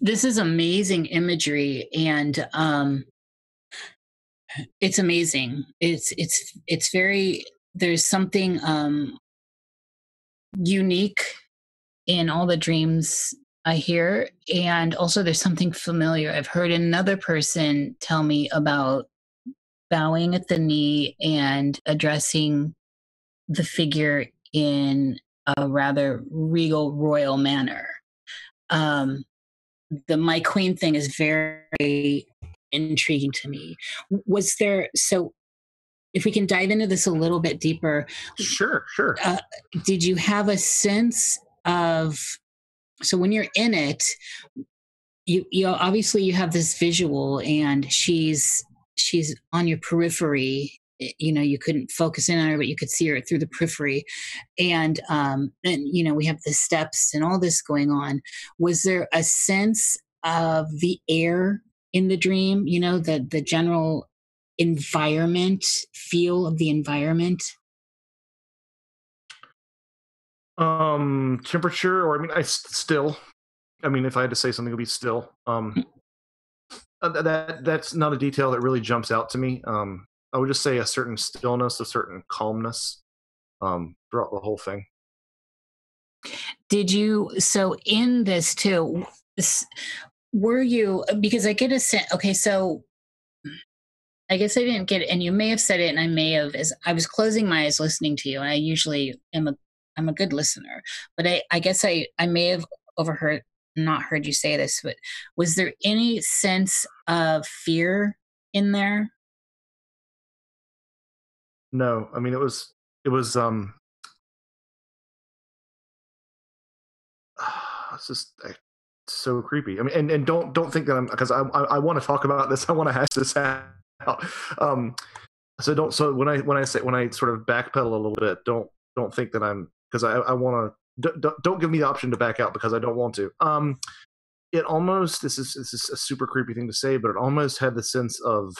This is amazing imagery, and it's amazing. It's very, there's something unique in all the dreams I hear. And also there's something familiar. I've heard another person tell me about bowing at the knee and addressing the figure in a rather regal royal manner. The my queen thing is very intriguing to me. Was there, so if we can dive into this a little bit deeper. Sure. Did you have a sense of, so when you're in it, you obviously you have this visual and she's on your periphery. You couldn't focus in on her, but you could see her through the periphery. And we have the steps and all this going on. Was there a sense of the air in the dream, the general environment, feel of the environment? Temperature, or if I had to say something, it would be still. That's not a detail that really jumps out to me. I would just say a certain stillness, a certain calmness throughout the whole thing. Did you, so in this too, were you, because I get a sense, okay, so I guess I didn't get it, and you may have said it, and I may have, as I was closing my eyes listening to you, and I usually I'm a good listener, but I guess I may have not heard you say this, but was there any sense of fear in there? No, I mean, it was it's just so creepy. I mean, and don't think that I'm, because I want to talk about this. I want to hash this out. So when I sort of backpedal a little bit, don't think that I'm, because I want to, don't give me the option to back out, because I don't want to. It almost, this is a super creepy thing to say, but it almost had the sense of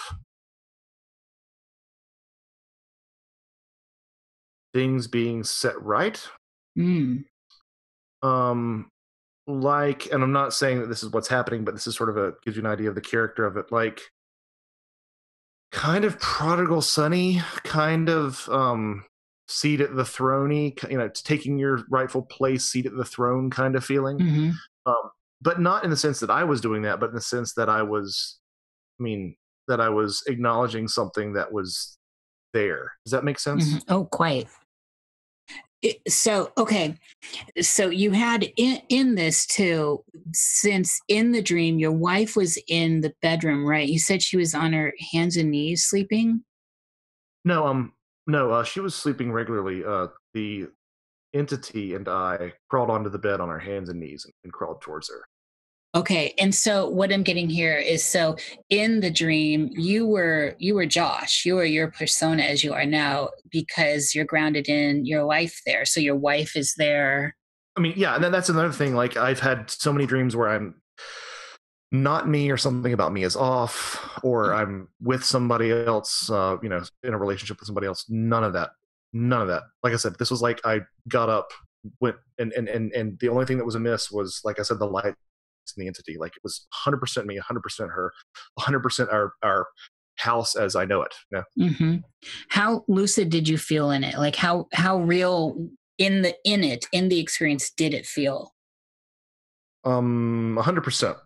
things being set right. Like, and I'm not saying that this is what's happening, but this is sort of gives you an idea of the character of it, like kind of prodigal sonny, kind of seat at the throne-y, taking your rightful place, seat at the throne kind of feeling. Mm-hmm. But not in the sense that I was doing that, but in the sense that I was acknowledging something that was there. Does that make sense? Mm-hmm. Oh, quite. Okay. So you had in this too, since in the dream, your wife was in the bedroom, right? You said she was on her hands and knees sleeping? No, she was sleeping regularly. The entity and I crawled onto the bed on our hands and knees and crawled towards her. Okay. And so what I'm getting here is, so in the dream, you were Josh, you were your persona as you are now, because you're grounded in your wife there. So your wife is there. I mean, yeah. And then that's another thing. Like, I've had so many dreams where I'm not me, or something about me is off, or I'm with somebody else, in a relationship with somebody else. None of that. Like I said, this was like, I got up, went, and the only thing that was amiss was, like I said, the light in the entity. Like, it was 100% me, 100% her, 100% our house as I know it. Yeah. Mm-hmm. How lucid did you feel in it? Like, how real in the experience did it feel? 100%.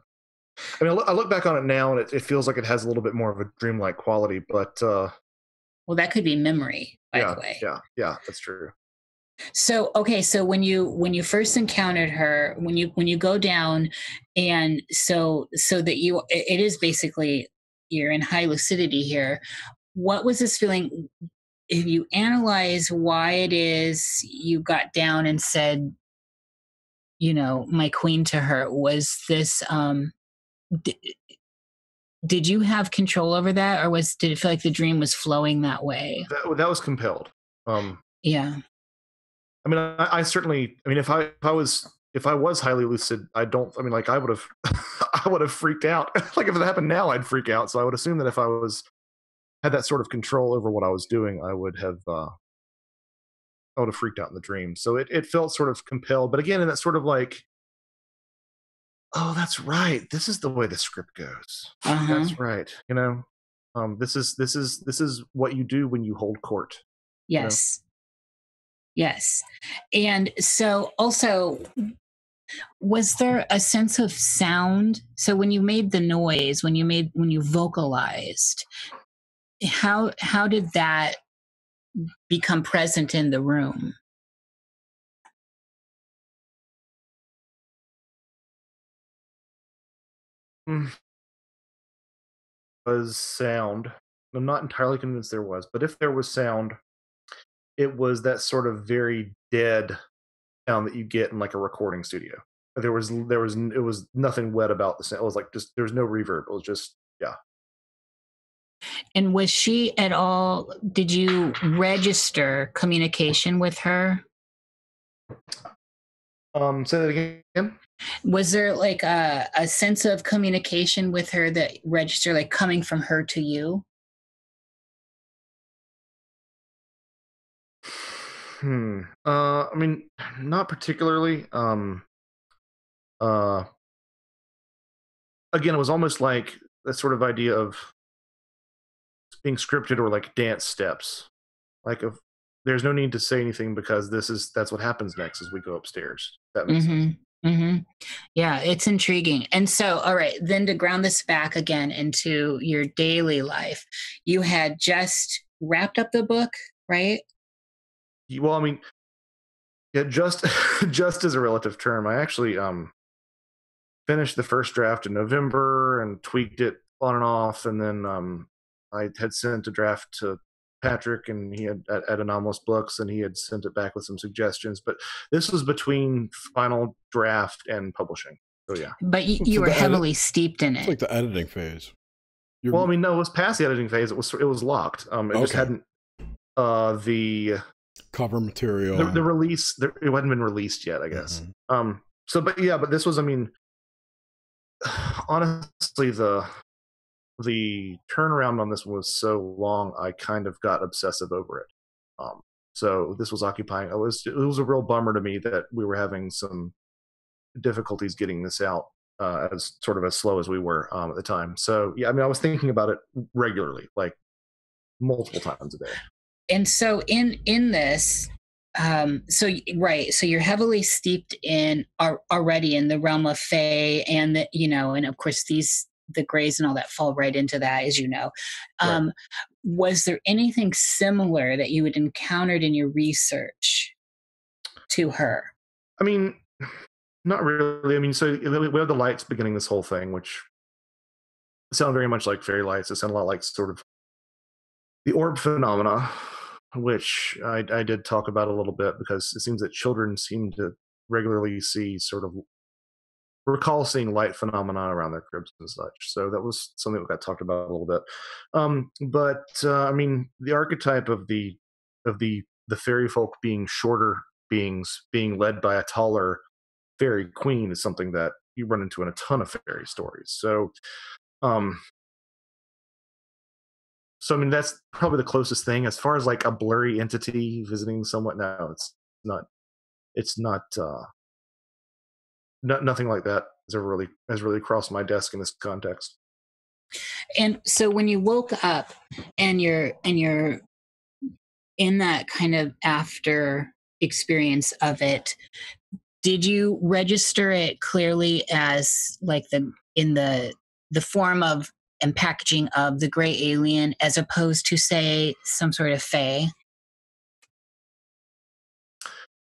I mean, I look back on it now, and it feels like it has a little bit more of a dreamlike quality, but well, that could be memory, by the way. Yeah, that's true. So, okay, so when you first encountered her, when you go down, and so that it is basically, you're in high lucidity here. What was this feeling? If you analyze why it is you got down and said, my queen to her, was this, did you have control over that, or did it feel like the dream was flowing that way? That was compelled. Yeah. I mean, I certainly, I mean, if I was highly lucid, I would have, I would have freaked out. Like, if it happened now, I'd freak out. So I would assume that if I had that sort of control over what I was doing, I would have freaked out in the dream. So it felt sort of compelled, but again, in that sort of like, oh, that's right, this is the way the script goes. Uh-huh. That's right. This is what you do when you hold court. Yes. Yes. And so also, Was there a sense of sound? So when you made the noise, when you vocalized, how did that become present in the room? Was sound. I'm not entirely convinced there was, but if there was sound, it was that sort of very dead sound that you get in like a recording studio. It was nothing wet about the sound. It was like just there's no reverb. It was just yeah. And was she at all? Did you register communication with her? Say that again. Was there like a sense of communication with her that registered, like coming from her to you? I mean, not particularly. Uh, Again, it was almost like that sort of idea of being scripted or like dance steps. Like if there's no need to say anything because that's what happens next as we go upstairs. That makes sense. Mm-hmm. Yeah, it's intriguing. And so, all right, then to ground this back again into your daily life, you had just wrapped up the book, right? Well, I mean, yeah, just just as a relative term, I actually finished the first draft in November and tweaked it on and off, and then I had sent a draft to Patrick, and he had at Anomalist Books, and he had sent it back with some suggestions. But this was between final draft and publishing. So yeah. But you were heavily steeped in it. It's like the editing phase. Well, I mean, no, it was past the editing phase. It was locked. It just hadn't the cover material, the release. It hadn't been released yet, I guess. So, but yeah, but this was, I mean, honestly, the turnaround on this was so long, I kind of got obsessive over it. So this was occupying. It was a real bummer to me that we were having some difficulties getting this out as sort of as slow as we were at the time. So yeah, I mean, I was thinking about it regularly, like multiple times a day. And so in this, so you're heavily steeped in already in the realm of Fae, and and of course the Greys and all that fall right into that, as you know. Right. Was there anything similar that you had encountered in your research to her? I mean, not really. I mean, so we have the lights beginning this whole thing, which sound very much like fairy lights. It sound a lot like sort of the orb phenomena, which I did talk about a little bit, because it seems that children seem to regularly recall seeing light phenomena around their cribs and such. So that was something that got talked about a little bit. But I mean, the archetype of the fairy folk being shorter beings being led by a taller fairy queen is something that you run into in a ton of fairy stories. So I mean, that's probably the closest thing as far as like a blurry entity visiting someone. No, it's not nothing like that has really crossed my desk in this context. And so when you woke up and you're in that kind of after experience of it, did you register it clearly as like in the form of and packaging of the gray alien, as opposed to, say, some sort of fae?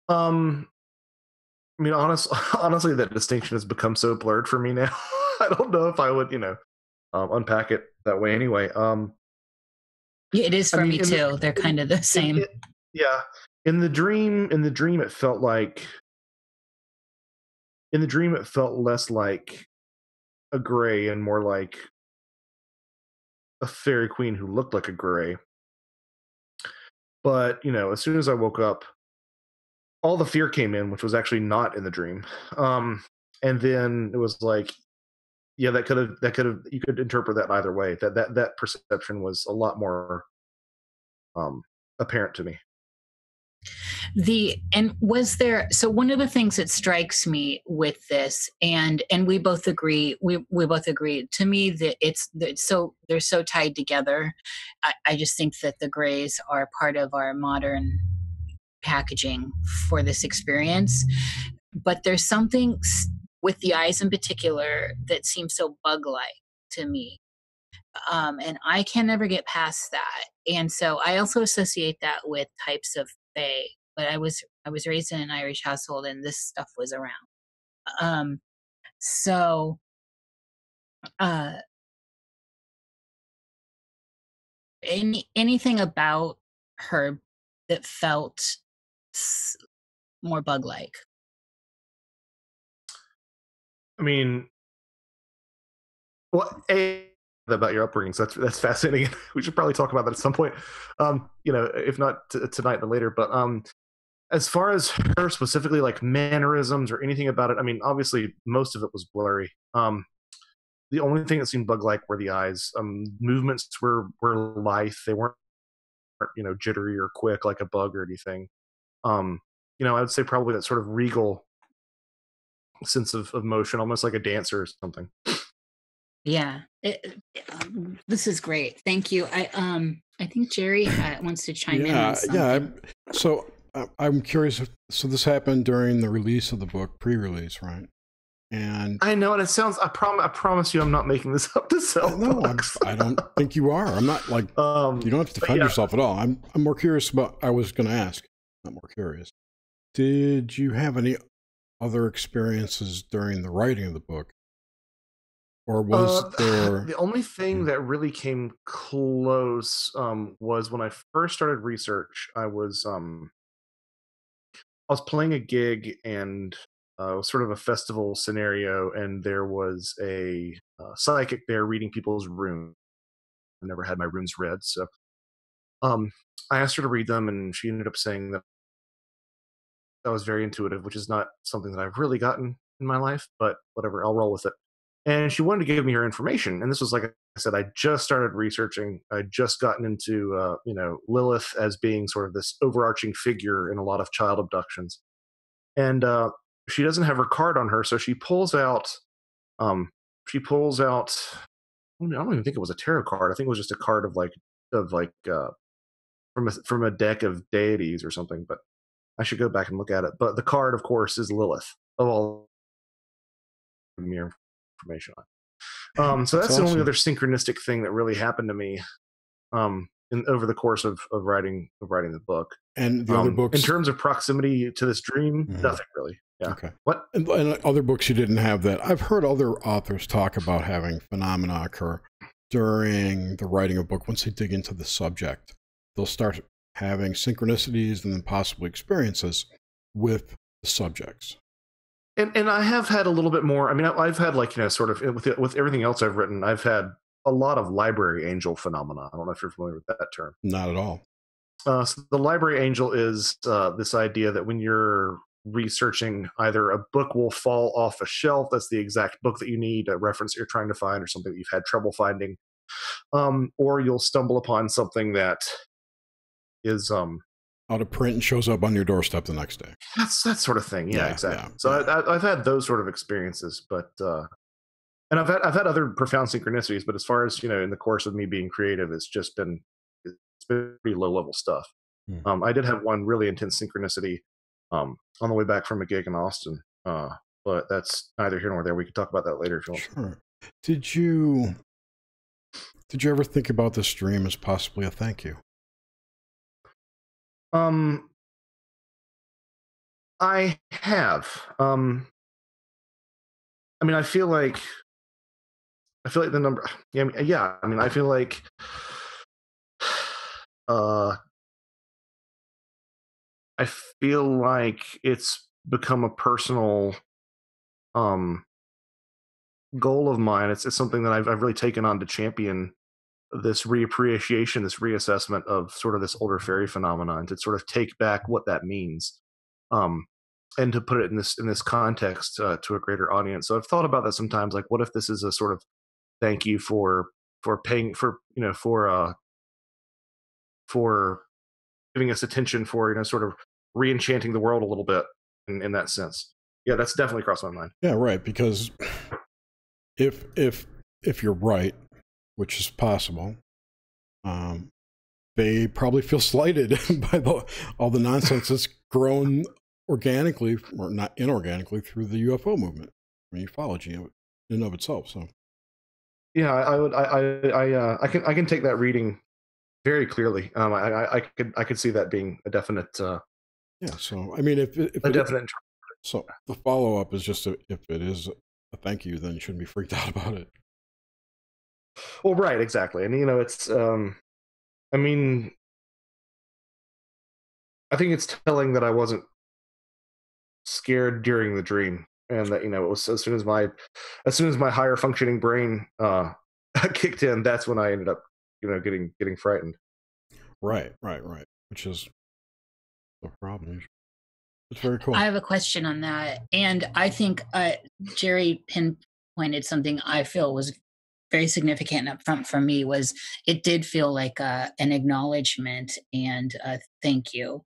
I mean, honestly, that distinction has become so blurred for me now. I don't know if I would, unpack it that way anyway. Yeah, it is for me too. They're kind of the same. Yeah. In the dream, it felt like. In the dream, it felt less like a gray and more like a fairy queen who looked like a gray. But as soon as I woke up, all the fear came in, which was actually not in the dream. And then it was like, yeah, that could have you could interpret that either way. That perception was a lot more apparent to me. Was there, so one of the things that strikes me with this, and we both agree, we both agree, to me that they're so tied together. I just think that the Greys are part of our modern packaging for this experience. but there's something with the eyes in particular that seems so bug-like to me. And I can never get past that. And so I also associate that with types of fae. But I was raised in an Irish household, and this stuff was around. So anything about her that felt more bug-like. I mean, well, about your upbringing, so that's fascinating. We should probably talk about that at some point. If not tonight, then later. But as far as her specifically, like mannerisms or anything about it, I mean, obviously most of it was blurry. The only thing that seemed bug-like were the eyes. Movements were lithe. They weren't jittery or quick like a bug or anything. I would say probably that sort of regal sense of motion, almost like a dancer or something. Yeah, this is great. Thank you. I think Jerry wants to chime in on something. So I'm curious. So this happened during the release of the book, pre-release, right? And I know, and it sounds. I promise you, I'm not making this up to sell. No, I don't think you are. I'm not like you don't have to defend yourself at all. I'm more curious about. I was going to ask. I'm more curious. Did you have any other experiences during the writing of the book? Or was there... The only thing that really came close was when I first started research. I was playing a gig, and it was sort of a festival scenario, and there was a psychic there reading people's runes. I never had my runes read, so I asked her to read them, and she ended up saying that was very intuitive, which is not something that I've really gotten in my life, but whatever, I'll roll with it. And she wanted to give me her information. And this was, like I said, I just started researching. I'd just gotten into, Lilith as being sort of this overarching figure in a lot of child abductions. And she doesn't have her card on her, so she pulls out, I don't even think it was a tarot card. I think it was just a card from a deck of deities or something. But I should go back and look at it. But the card, of course, is Lilith of all mere information on. So that's awesome. The only other synchronistic thing that really happened to me over the course of writing the book. And the other books, in terms of proximity to this dream, nothing really. Yeah. Okay. What? And other books you didn't have that. I've heard other authors talk about having phenomena occur during the writing of a book. Once they dig into the subject, they'll start having synchronicities and then possibly experiences with the subjects. And I have had a little bit more. I mean, I've had sort of with everything else I've written, I've had a lot of library angel phenomena. I don't know if you're familiar with that term. Not at all. So the library angel is this idea that when you're researching, either a book will fall off a shelf, that's the exact book that you need, a reference you're trying to find, or something that you've had trouble finding, or you'll stumble upon something that is out of print and shows up on your doorstep the next day. That's that sort of thing. Yeah, exactly. So I've had those sort of experiences, but and I've had other profound synchronicities. But as far as in the course of me being creative, it's been pretty low level stuff. I did have one really intense synchronicity on the way back from a gig in Austin, but that's neither here nor there. We could talk about that later if you want. Sure. Did you ever think about this dream as possibly a thank you? I have. I mean, I feel like the number. Yeah. I mean, I feel like. I feel like it's become a personal goal of mine. It's something that I've really taken on to champion this reappreciation, this reassessment of sort of this older fairy phenomenon, and to sort of take back what that means, and to put it in this context to a greater audience. So I've thought about that sometimes. Like, what if this is a sort of thank you for paying for giving us attention, for sort of re-enchanting the world a little bit in that sense. Yeah, that's definitely crossed my mind. Yeah, right. Because if you're right, which is possible, they probably feel slighted by all the nonsense that's grown organically or not inorganically through the UFO movement. I mean, ufology in and of itself. So yeah, I can take that reading very clearly. I could see that being a definite yeah. So I mean, if a definite. so the follow up is just if it is a thank you, then you shouldn't be freaked out about it. Well, right, exactly, and it's I mean, I think it's telling that I wasn't scared during the dream, and that it was as soon as my higher functioning brain kicked in, that's when I ended up getting frightened. Right. Which is the problem. It's very cool. I have a question on that, and I think Jerry pinpointed something I feel was very significant up front for me. Was it did feel like an acknowledgement and a thank you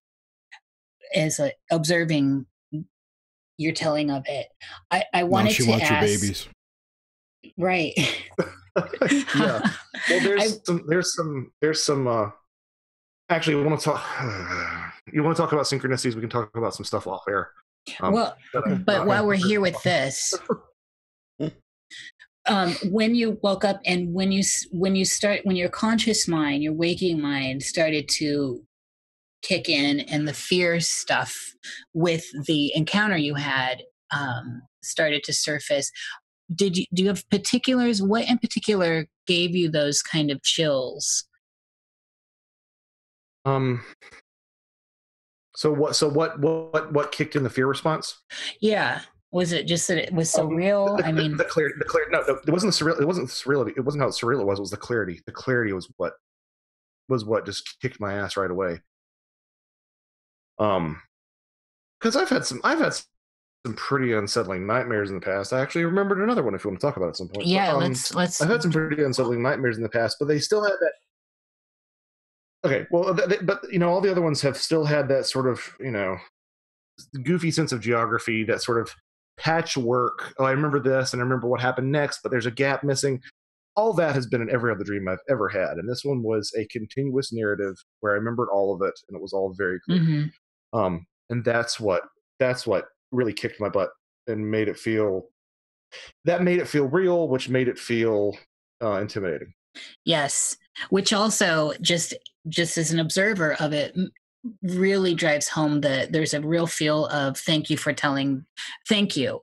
as observing your telling of it. I wanted now she to wants ask, your babies. Right. Yeah. Well, there's some actually, you want to talk about synchronicities, we can talk about some stuff off air. But while we're here with this, when you woke up and when your conscious mind, your waking mind started to kick in, and the fear stuff with the encounter you had started to surface, do you have particulars? What in particular gave you those kind of chills? So what kicked in the fear response? Yeah. Was it just that it was so real? I mean, the clarity. No, it wasn't surreal. It wasn't surreal. It wasn't how surreal it was. It was the clarity. The clarity was what just kicked my ass right away. Because I've had some pretty unsettling nightmares in the past. I actually remembered another one if you want to talk about it at some point. Yeah, but, let's. I've had some pretty unsettling nightmares in the past, but they still had that. Okay, well, but all the other ones have still had that sort of goofy sense of geography, that sort of patchwork. Oh, I remember this and I remember what happened next, but there's a gap missing. All that has been in every other dream I've ever had, and this one was a continuous narrative where I remembered all of it, and it was all very clear. Mm-hmm. And that's what really kicked my butt and made it feel real, which made it feel intimidating. Yes, which also just as an observer of it really drives home that there's a real feel of thank you,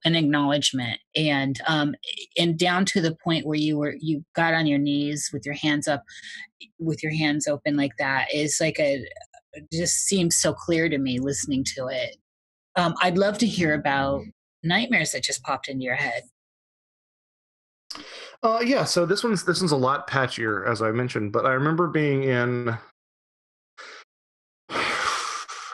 an acknowledgement, and down to the point where you got on your knees with your hands up, with your hands open like that, is like just seems so clear to me listening to it. I'd love to hear about nightmares that just popped into your head. Yeah, so this one's a lot patchier, as I mentioned, but I remember being in. I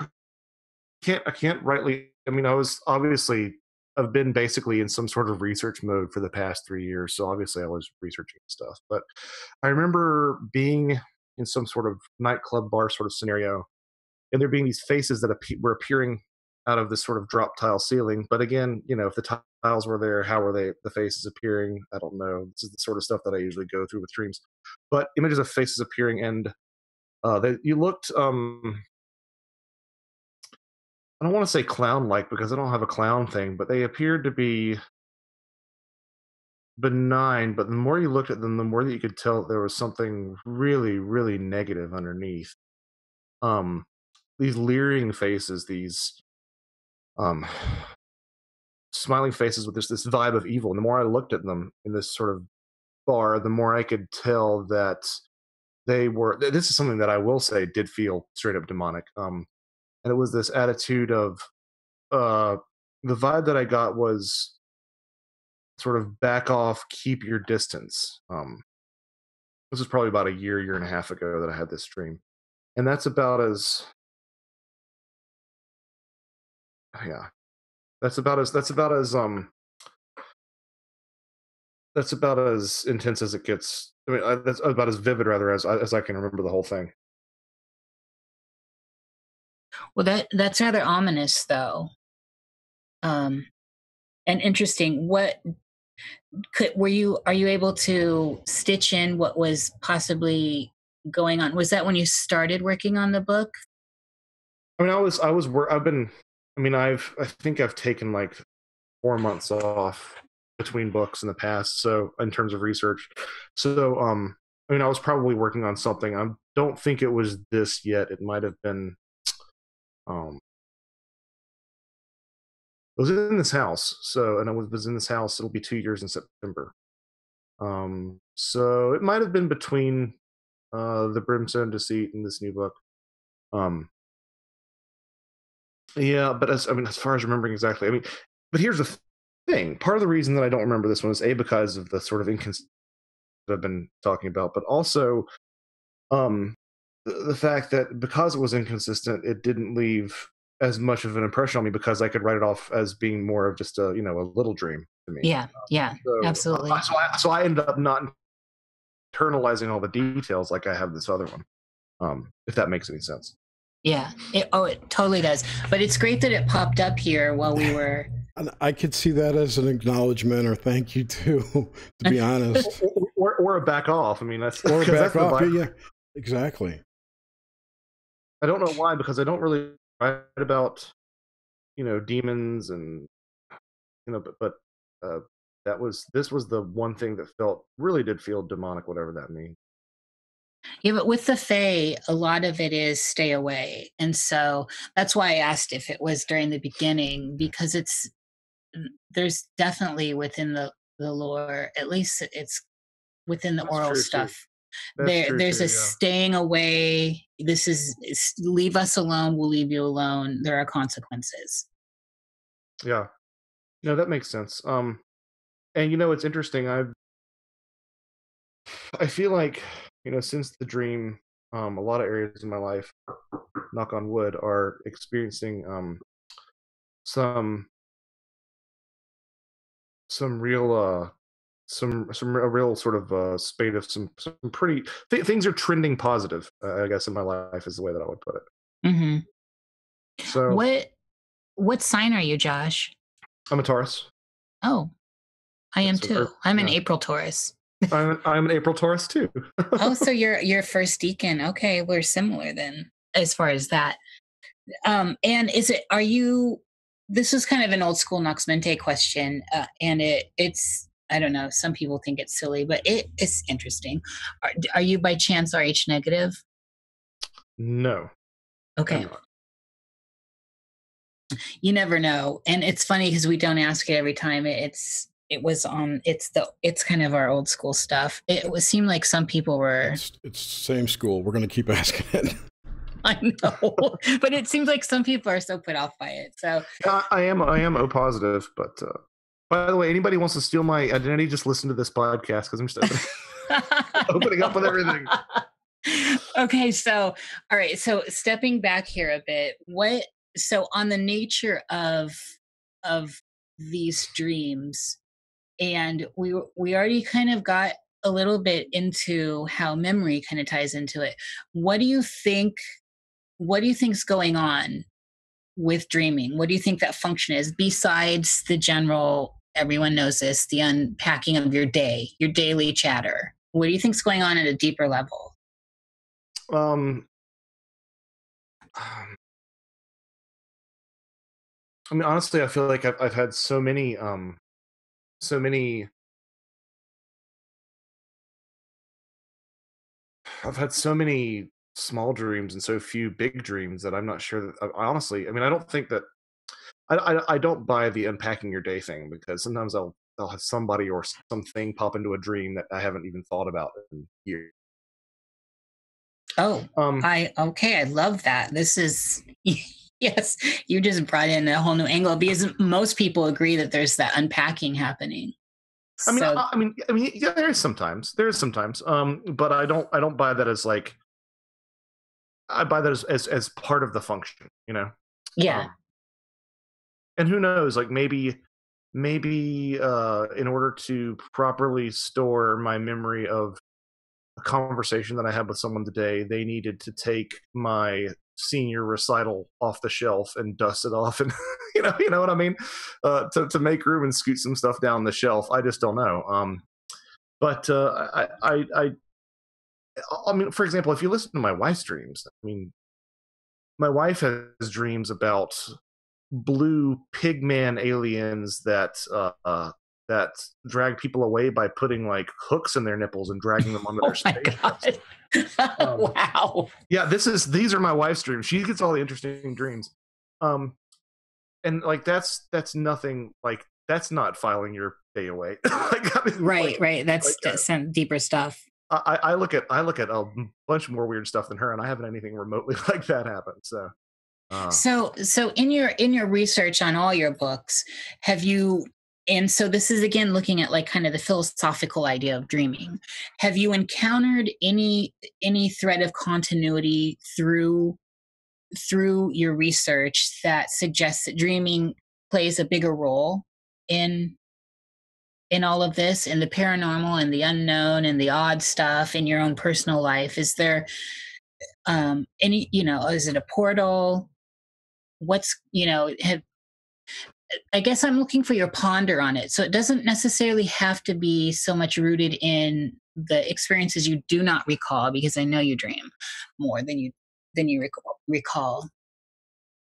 can't rightly. I mean, I've been basically in some sort of research mode for the past 3 years, so obviously I was researching stuff. But I remember being in some sort of nightclub bar sort of scenario, and there being these faces that were appearing out of this sort of drop tile ceiling. But again, if the tiles were there, how were the faces appearing? I don't know. This is the sort of stuff that I usually go through with dreams. But images of faces appearing, and you looked. I don't want to say clown-like because I don't have a clown thing, but they appeared to be benign. But the more you looked at them, the more that you could tell there was something really, really negative underneath. These leering faces, these smiling faces with this vibe of evil. And the more I looked at them in this sort of bar, the more I could tell that they were. This is something that I will say did feel straight up demonic. And it was this attitude of the vibe that I got was sort of back off, keep your distance. This was probably about a year and a half ago that I had this dream, and that's about as that's about as intense as it gets. I mean, that's about as vivid, rather, as I can remember the whole thing. Well, that's rather ominous, though. And interesting. Are you able to stitch in what was possibly going on? Was that when you started working on the book? I mean, mean, I think I've taken like 4 months off between books in the past. So in terms of research, so I mean, I was probably working on something. I don't think it was this yet. It might have been. Um, it was in this house. So, and I was in this house. It'll be 2 years in September. So it might have been between the Brimstone Deceit and this new book. Um, yeah, but as far as remembering exactly, I mean, but here's the thing. Part of the reason that I don't remember this one is because of the sort of inconsistency that I've been talking about, but also um, the fact that because it was inconsistent, it didn't leave as much of an impression on me because I could write it off as being more of just a a little dream to me. Yeah, yeah, absolutely. So I ended up not internalizing all the details like I have this other one. If that makes any sense. Yeah. It totally does. But it's great that it popped up here while we were. I could see that as an acknowledgement or thank you too, to be honest. or a back off. I mean, that's or a back that's off. Yeah, exactly. I don't know why, because I don't really write about demons and but this was the one thing that really did feel demonic, whatever that means. Yeah, but with the Fae, a lot of it is stay away. And so that's why I asked if it was during the beginning, because there's definitely within the lore, at least it's within the oral stuff. There's a staying away. This is leave us alone. We'll leave you alone. There are consequences. Yeah, no, that makes sense. And it's interesting. I feel like since the dream, a lot of areas in my life, knock on wood, are experiencing some real a real sort of spate of some pretty things are trending positive. I guess in my life is the way that I would put it. Mm-hmm. So what sign are you, Josh? I'm a Taurus. Oh, I am too. I'm an April Taurus. I'm an April Taurus too. Oh, so you're first deacon. Okay, we're similar then as far as that. And are you? This is kind of an old school Nox Mente question, and it's I don't know. Some people think it's silly, but it's interesting. Are you by chance RH negative? No. Okay. You never know, and it's funny because we don't ask it every time. It's kind of our old school stuff. It seemed like some people were. It's same school. We're going to keep asking it. I know, but it seems like some people are so put off by it. So I am O positive, but by the way, anybody wants to steal my identity, just listen to this podcast because I'm just opening up with everything. Okay, so all right, so stepping back here a bit, so on the nature of these dreams, and we already kind of got a little bit into how memory kind of ties into it. What do you think's going on with dreaming? What do you think that function is besides the general, everyone knows this, the unpacking of your day, your daily chatter? What do you think's going on at a deeper level? I mean, honestly, I feel like I've had so many I've had so many small dreams and so few big dreams that I'm not sure that I honestly, I mean, I don't think that I don't buy the unpacking your day thing, because sometimes I'll have somebody or something pop into a dream that I haven't even thought about in years. Oh, I love that. This is yes, you just brought in a whole new angle, because most people agree that there's that unpacking happening. I mean, yeah, there is sometimes, but I don't buy that as like, I buy that as part of the function, Yeah. And who knows, like maybe in order to properly store my memory of a conversation that I had with someone today, they needed to take my senior recital off the shelf and dust it off, and you know what I mean, to make room and scoot some stuff down the shelf. I just don't know. But I mean, for example, if you listen to my wife's dreams, I mean, my wife has dreams about blue pigman aliens that drag people away by putting like hooks in their nipples and dragging them onto their spaceships. Wow. Yeah, these are my wife's dreams. She gets all the interesting dreams. And like that's nothing, like that's not filing your day away. Like, I mean, right. That's some deeper stuff. I look at a bunch more weird stuff than her, and I haven't anything remotely like that happen. So in your research on all your books, have you, and so this is again looking at like kind of the philosophical idea of dreaming, have you encountered any thread of continuity through your research that suggests that dreaming plays a bigger role in all of this, in the paranormal and the unknown and the odd stuff in your own personal life? Is there any, is it a portal? What's, I guess I'm looking for your ponder on it. So it doesn't necessarily have to be so much rooted in the experiences you do not recall, because I know you dream more than you recall.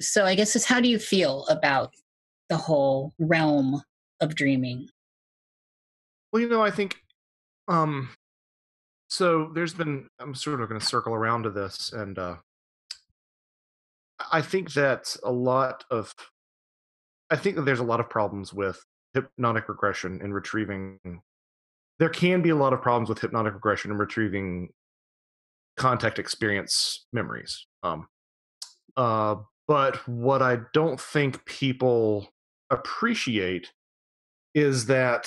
So I guess it's, how do you feel about the whole realm of dreaming? Well, I think so there's been, I'm sort of going to circle around to this, and I think that there's a lot of problems with hypnotic regression in retrieving. There can be a lot of problems with hypnotic regression in retrieving contact experience memories. But what I don't think people appreciate is that,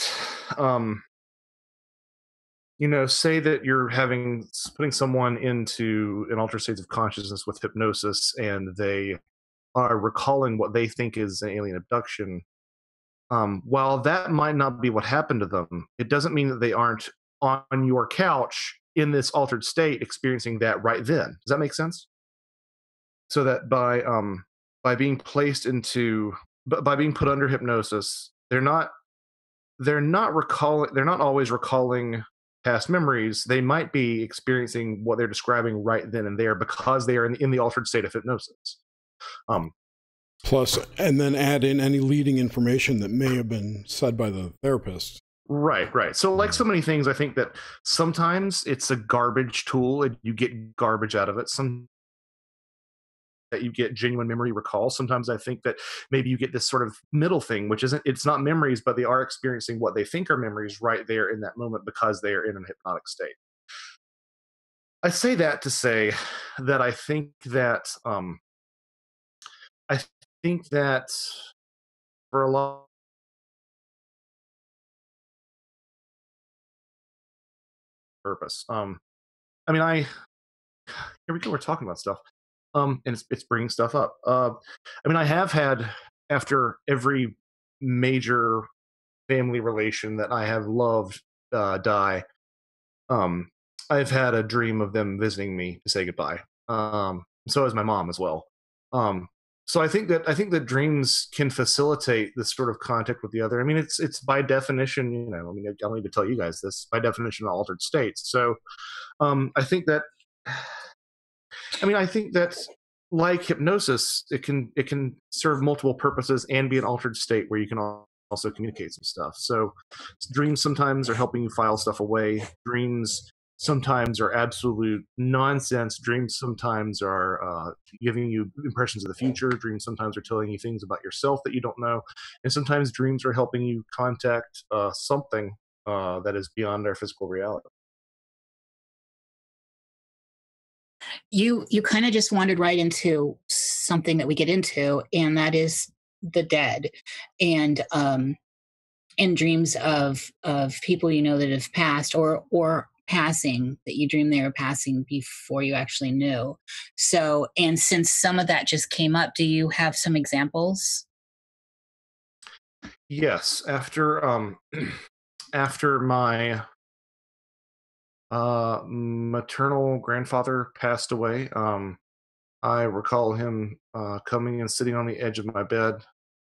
say that you're putting someone into an altered state of consciousness with hypnosis, and they are recalling what they think is an alien abduction. While that might not be what happened to them, it doesn't mean that they aren't on your couch in this altered state experiencing that right then. Does that make sense? So that by being placed into, by being put under hypnosis, they're not always recalling past memories. They might be experiencing what they're describing right then and there because they are in the altered state of hypnosis. Plus, and then add in any leading information that may have been said by the therapist. Right. So like so many things, I think that sometimes it's a garbage tool and you get garbage out of it. Some that you get genuine memory recall. Sometimes I think that maybe you get this sort of middle thing, which it's not memories, but they are experiencing what they think are memories right there in that moment because they are in a hypnotic state. I say that to say that I think that for a lot purpose. Here we go. We're talking about stuff. And it's bringing stuff up. I have had, after every major family relation that I have loved die, I've had a dream of them visiting me to say goodbye. So has my mom as well. So I think that dreams can facilitate this sort of contact with the other. I mean, it's by definition, I don't need to tell you guys this, by definition, altered states. So I think that like hypnosis, it can serve multiple purposes and be an altered state where you can also communicate some stuff. So dreams sometimes are helping you file stuff away. Dreams sometimes are absolute nonsense. Dreams sometimes are giving you impressions of the future. Dreams sometimes are telling you things about yourself that you don't know. And sometimes dreams are helping you contact something that is beyond our physical reality. You kind of just wandered right into something that we get into, and that is the dead, and dreams of people that have passed or passing, that you dream they were passing before you actually knew. So, and since some of that just came up, do you have some examples? Yes, after my maternal grandfather passed away, I recall him coming and sitting on the edge of my bed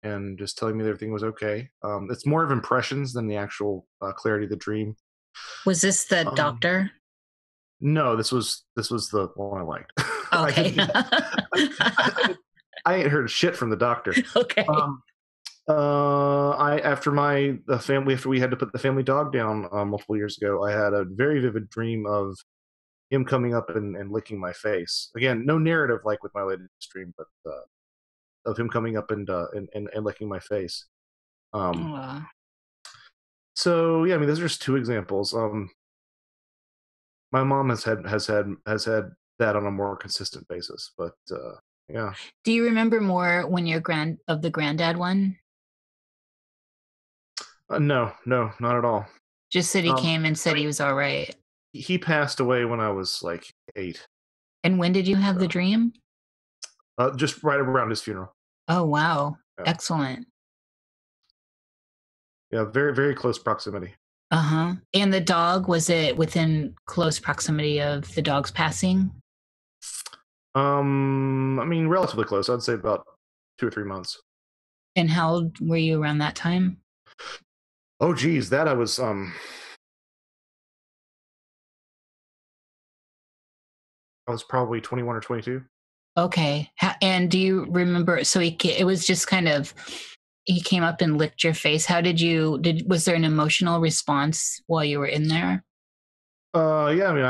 and just telling me that everything was okay. It's more of impressions than the actual clarity of the dream. Was this the doctor? No, this was the one I liked. Okay. I ain't heard shit from the doctor. Okay. After we had to put the family dog down multiple years ago, I had a very vivid dream of him coming up and licking my face. Again, no narrative like with my latest dream, but of him coming up and licking my face. Aw. So yeah, I mean, those are just two examples. My mom has had that on a more consistent basis, but yeah. Do you remember more when your the granddad one? No, not at all. Just that he came and said he was all right. He passed away when I was like 8. And when did you have the dream? Just right around his funeral. Oh, wow. Yeah. Excellent. Yeah, very, very close proximity. Uh-huh. And the dog, was it within close proximity of the dog's passing? I mean, relatively close. I'd say about 2 or 3 months. And how old were you around that time? Oh, geez, that I was probably 21 or 22. Okay. And do you remember, so it was just kind of, he came up and licked your face. How was there an emotional response while you were in there? Yeah, I mean,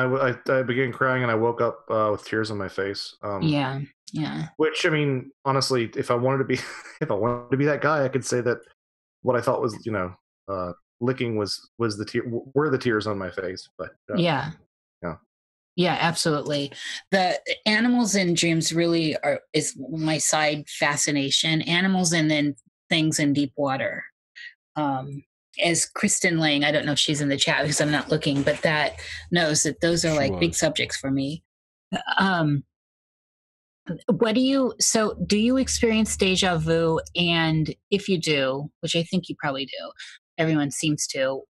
I began crying and I woke up with tears on my face. Yeah. Which, I mean, honestly, if I wanted to be that guy, I could say that what I thought was, licking were the tears on my face. But yeah, absolutely. The animals in dreams really is my side fascination. Animals and then things in deep water. As Kristen Lang, I don't know if she's in the chat because I'm not looking, but that knows that those are like big subjects for me. Do you experience deja vu? And if you do, which I think you probably do, everyone seems to,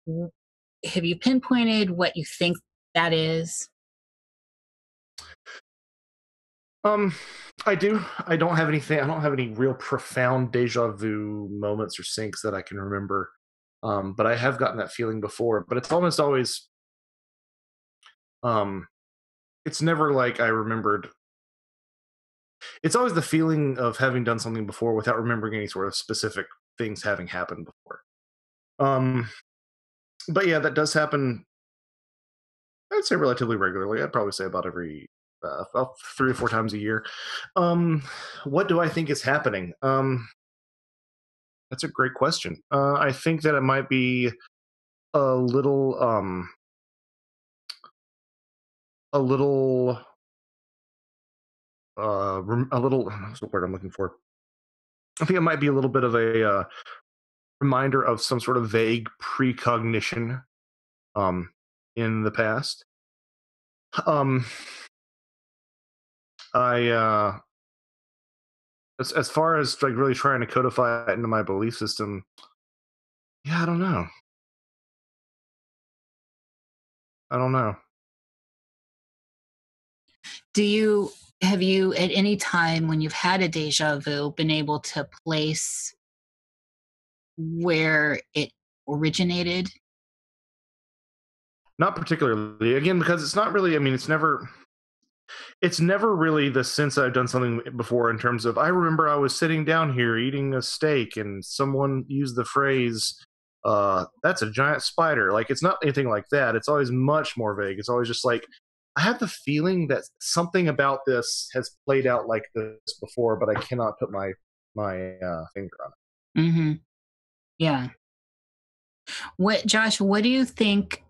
have you pinpointed what you think that is? I do. I don't have anything. I don't have any real profound deja vu moments or syncs that I can remember. But I have gotten that feeling before. But it's almost always, it's never like I remembered. It's always the feeling of having done something before without remembering any sort of specific things having happened before. But yeah, that does happen. I'd say relatively regularly. I'd probably say about every 3 or 4 times a year. What do I think is happening? That's a great question. I think that it might be a little, what's the word I'm looking for? I think it might be a little bit of a reminder of some sort of vague precognition in the past. As far as like really trying to codify it into my belief system, yeah, I don't know. Have you at any time when you've had a deja vu been able to place where it originated? Not particularly. Again, because it's not really, I mean, it's never really the sense that I've done something before in terms of, I remember I was sitting down here eating a steak and someone used the phrase, that's a giant spider. Like, it's not anything like that. It's always much more vague. It's always just like, I have the feeling that something about this has played out like this before, but I cannot put my finger on it. Mm-hmm. Yeah. Josh, what do you think?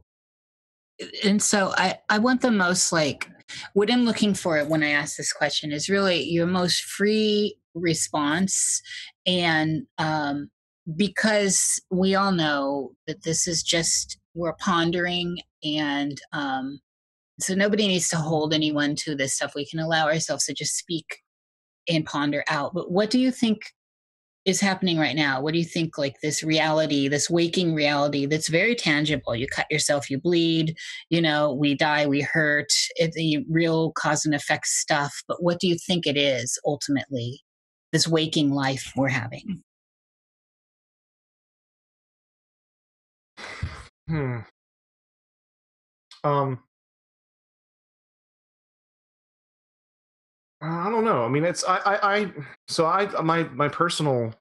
And so I want the most, like, what I'm looking for when I ask this question is really your most free response. And because we all know that this is just, we're pondering, and so nobody needs to hold anyone to this stuff. We can allow ourselves to just speak and ponder out. But what do you think is happening right now? What do you think, like, this reality, this waking reality that's very tangible? You cut yourself, you bleed, we die, we hurt, the real cause and effect stuff. But what do you think it is ultimately, this waking life we're having? Um, I don't know. I mean, it's so my personal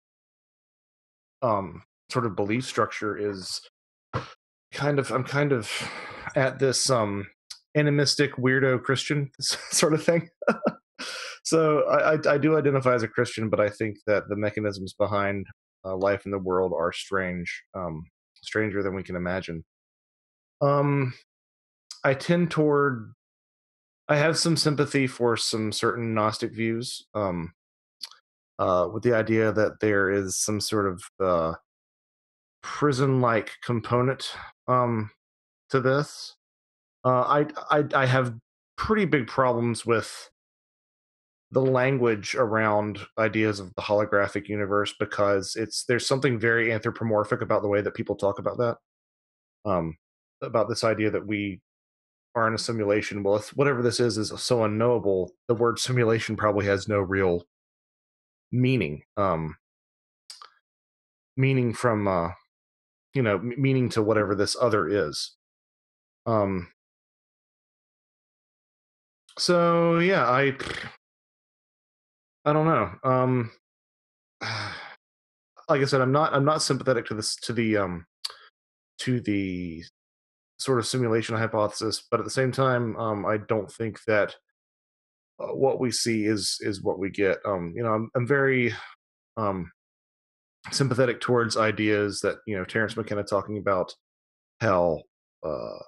sort of belief structure is I'm kind of at this animistic weirdo Christian sort of thing. So I do identify as a Christian, but I think that the mechanisms behind life in the world are strange, stranger than we can imagine. Um, I tend toward I have some sympathy for some certain Gnostic views, with the idea that there is some sort of prison-like component to this. I have pretty big problems with the language around ideas of the holographic universe because there's something very anthropomorphic about the way that people talk about that. About this idea that we are in a simulation. Well, if whatever this is so unknowable, the word simulation probably has no real meaning. Meaning from meaning to whatever this other is. Um, so yeah, I don't know. Like I said, I'm not sympathetic to this to the sort of simulation hypothesis, but at the same time, I don't think that what we see is what we get. I'm very um, sympathetic towards ideas that Terrence McKenna talking about how uh,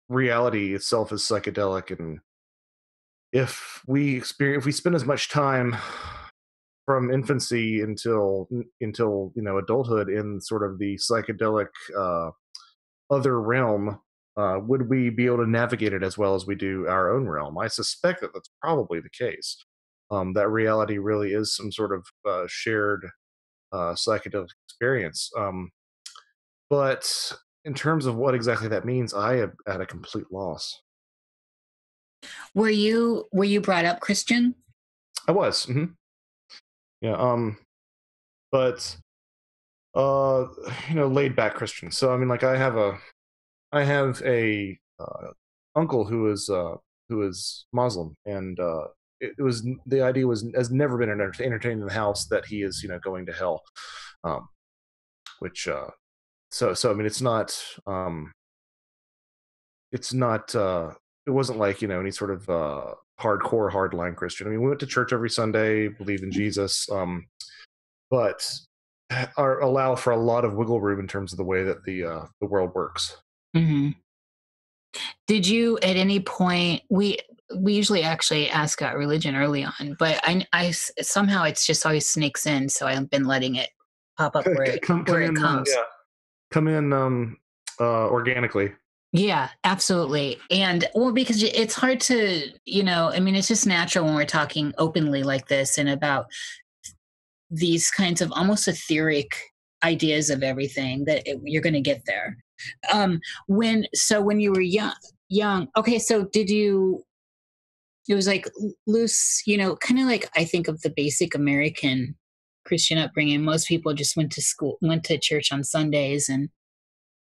reality itself is psychedelic, and if we spend as much time from infancy until adulthood in sort of the psychedelic other realm, would we be able to navigate it as well as we do our own realm? I suspect that that's probably the case. That reality really is some sort of shared psychedelic experience. But in terms of what exactly that means, I am at a complete loss. Were you brought up Christian? I was, yeah, but uh, laid back Christian. So I mean, like I have a uncle who is Muslim, and it was the idea was has never been entertained in the house that he is going to hell, um, which so I mean it's not it wasn't like any sort of hardcore hardline Christian. I mean, we went to church every Sunday, believe in Jesus, but allow for a lot of wiggle room in terms of the way that the world works. Mm-hmm. Did you at any point we usually actually ask about religion early on, but somehow it's just always sneaks in, so I've been letting it pop up where come where it in, comes. yeah, come in organically. Yeah, absolutely. And well, because it's hard to, I mean, it's just natural when we're talking openly like this and about these kinds of almost etheric ideas of everything that you're going to get there. When you were young, okay, so did you, it was like loose, kind of like I think of the basic American Christian upbringing. Most people just went to church on Sundays and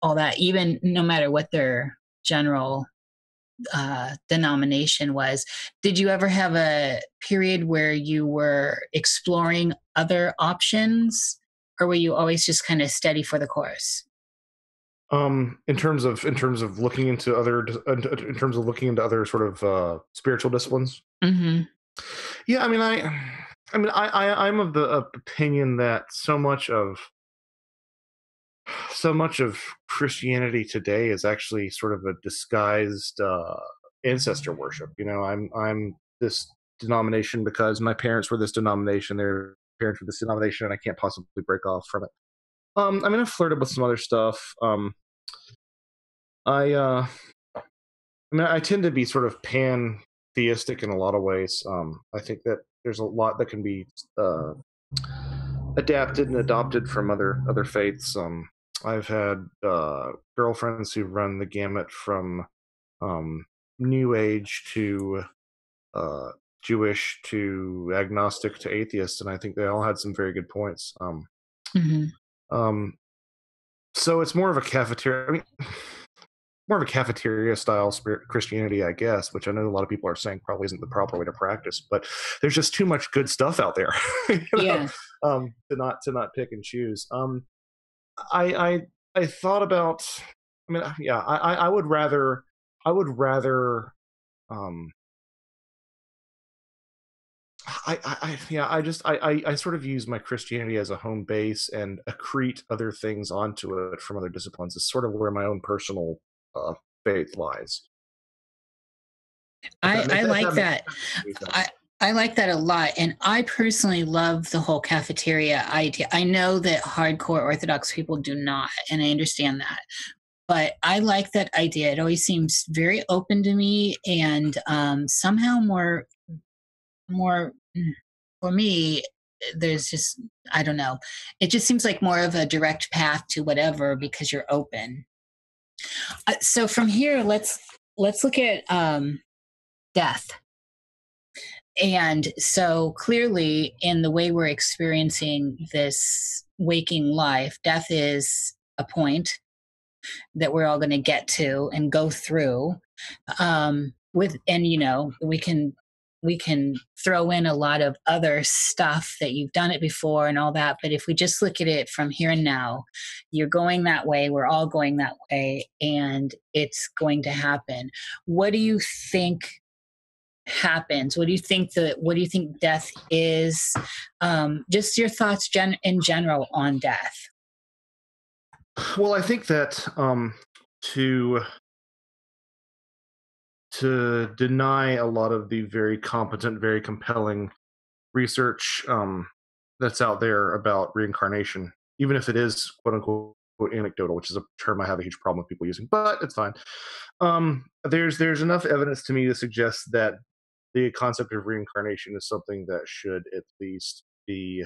all that, even no matter what their general denomination was. Did you ever have a period where you were exploring other options, or were you always just kind of steady for the course? In terms of looking into in terms of looking into other sort of spiritual disciplines. Mm-hmm. Yeah, I'm of the opinion that so much of Christianity today is actually sort of a disguised ancestor worship. I'm this denomination because my parents were this denomination, their parents were this denomination, and I can't possibly break off from it. I've flirted with some other stuff. I I tend to be sort of pantheistic in a lot of ways. I think that there's a lot that can be adapted and adopted from other faiths. I've had girlfriends who run the gamut from New Age to uh, Jewish to agnostic to atheist, and I think they all had some very good points. Mm-hmm. Um, so it's more of a cafeteria. more of a cafeteria style Christianity, I guess, which I know a lot of people are saying probably isn't the proper way to practice, but there's just too much good stuff out there, Yeah. to not pick and choose. I I thought about. I mean, yeah, I would rather. I would rather. Um, yeah, I sort of use my Christianity as a home base and accrete other things onto it from other disciplines. It's sort of where my own personal uh, faith lies. I like that. Sense. I like that a lot. And I personally love the whole cafeteria idea. I know that hardcore Orthodox people do not, and I understand that. But I like that idea. It always seems very open to me, and somehow more for me, there's just, I don't know. It just seems like more of a direct path to whatever because you're open. So from here, let's look at death. And so clearly, in the way we're experiencing this waking life, death is a point that we're all going to get to and go through. With, and you know, we can throw in a lot of other stuff that you've done it before and all that. But if we just look at it from here and now, you're going that way. We're all going that way, and it's going to happen. What do you think happens? What do you think death is? Just your thoughts in general on death. Well, I think that to deny a lot of the very competent, very compelling research that's out there about reincarnation, even if it is quote unquote anecdotal, which is a term I have a huge problem with people using, but it's fine. There's enough evidence to me to suggest that the concept of reincarnation is something that should at least be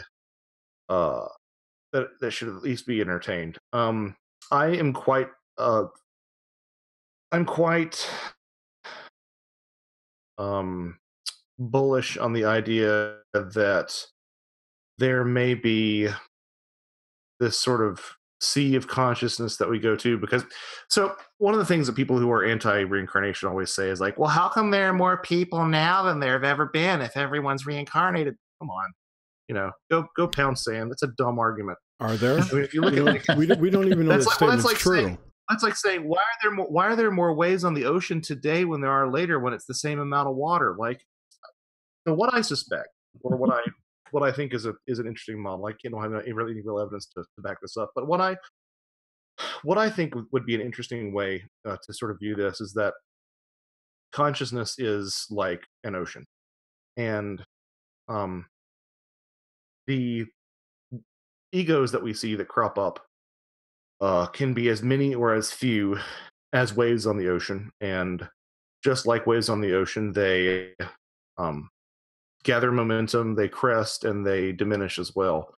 that should at least be entertained. I am quite I'm quite bullish on the idea that there may be this sort of sea of consciousness that we go to, because so one of the things that people who are anti-reincarnation always say is like, well, how come there are more people now than there have ever been if everyone's reincarnated? Come on, go pound sand. That's a dumb argument. Are there? I mean, if you look at we don't even know that statement's true. That's like saying, why are there more waves on the ocean today when there are later when it's the same amount of water? Like, so what I suspect, or what I think is an interesting model. I don't have any real evidence to back this up, but what I think would be an interesting way to sort of view this is that consciousness is like an ocean, and the egos that we see that crop up can be as many or as few as waves on the ocean, and just like waves on the ocean, they gather momentum, they crest, and they diminish as well.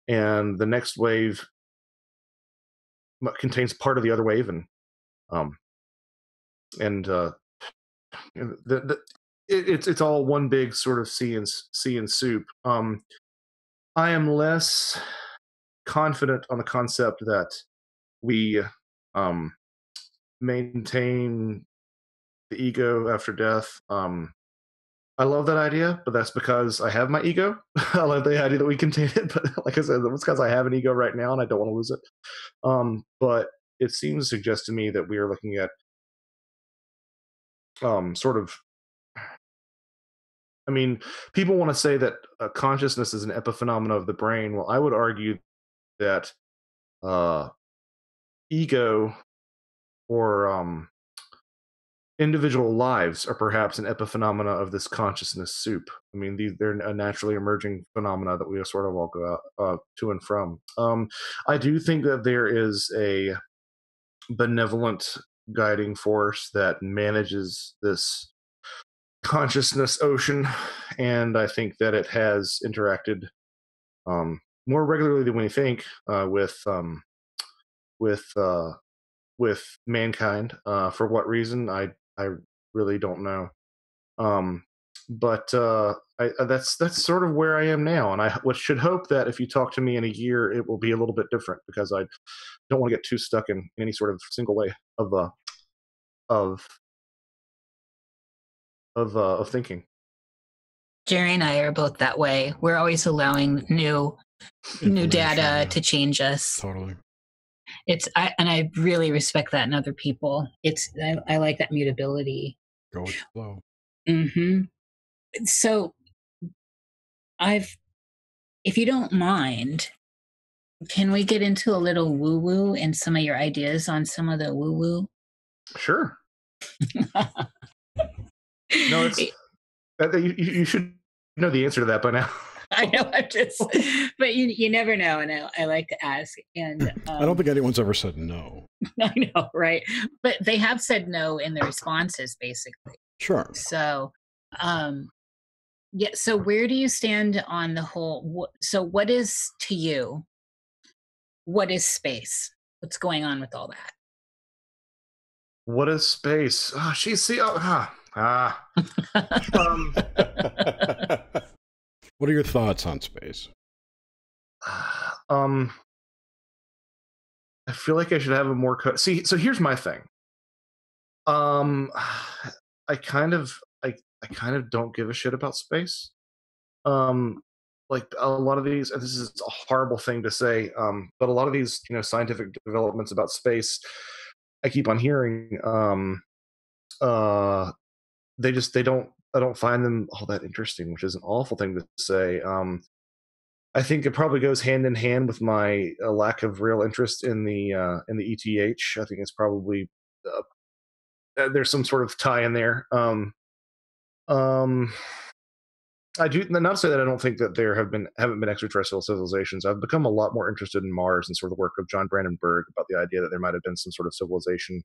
And the next wave contains part of the other wave, and it's all one big sort of sea and soup. I am less confident on the concept that we maintain the ego after death. I love that idea, but that's because I have my ego. I love the idea that we contain it, but like I said, it's because I have an ego right now and I don't want to lose it. But it seems to suggest to me that we are looking at sort of. I mean, people want to say that consciousness is an epiphenomena of the brain. Well, I would argue that ego or individual lives are perhaps an epiphenomena of this consciousness soup. I mean, they're a naturally emerging phenomena that we sort of all go out to and from. I do think that there is a benevolent guiding force that manages this consciousness ocean, and I think that it has interacted more regularly than we think with mankind. For what reason, I really don't know. But that's sort of where I am now, and I should hope that if you talk to me in a year, it will be a little bit different, because I don't want to get too stuck in any sort of single way of of thinking. Jerry and I are both that way. We're always allowing new data to change us. Totally. And I really respect that in other people. I like that mutability. Go with the flow. Mm-hmm. So if you don't mind, can we get into a little woo-woo and some of your ideas on some of the woo-woo? Sure. No, it's you should know the answer to that by now. I know, but you never know, and I like to ask. And I don't think anyone's ever said no. I know, right? But they have said no in the responses, basically. Sure. So, yeah. So, where do you stand on the whole? So, what is to you? What is space? What's going on with all that? What is space? Oh, What are your thoughts on space? I feel like I should have a more so here's my thing. I kind of don't give a shit about space. Like a lot of these, and this is a horrible thing to say, but a lot of these, scientific developments about space, I keep on hearing, I don't find them all that interesting, which is an awful thing to say. I think it probably goes hand in hand with my lack of real interest in the ETH. I think it's probably there's some sort of tie in there. I do not to say that I don't think that there haven't been extraterrestrial civilizations. I've become a lot more interested in Mars and sort of the work of John Brandenburg about the idea that there might have been some sort of civilization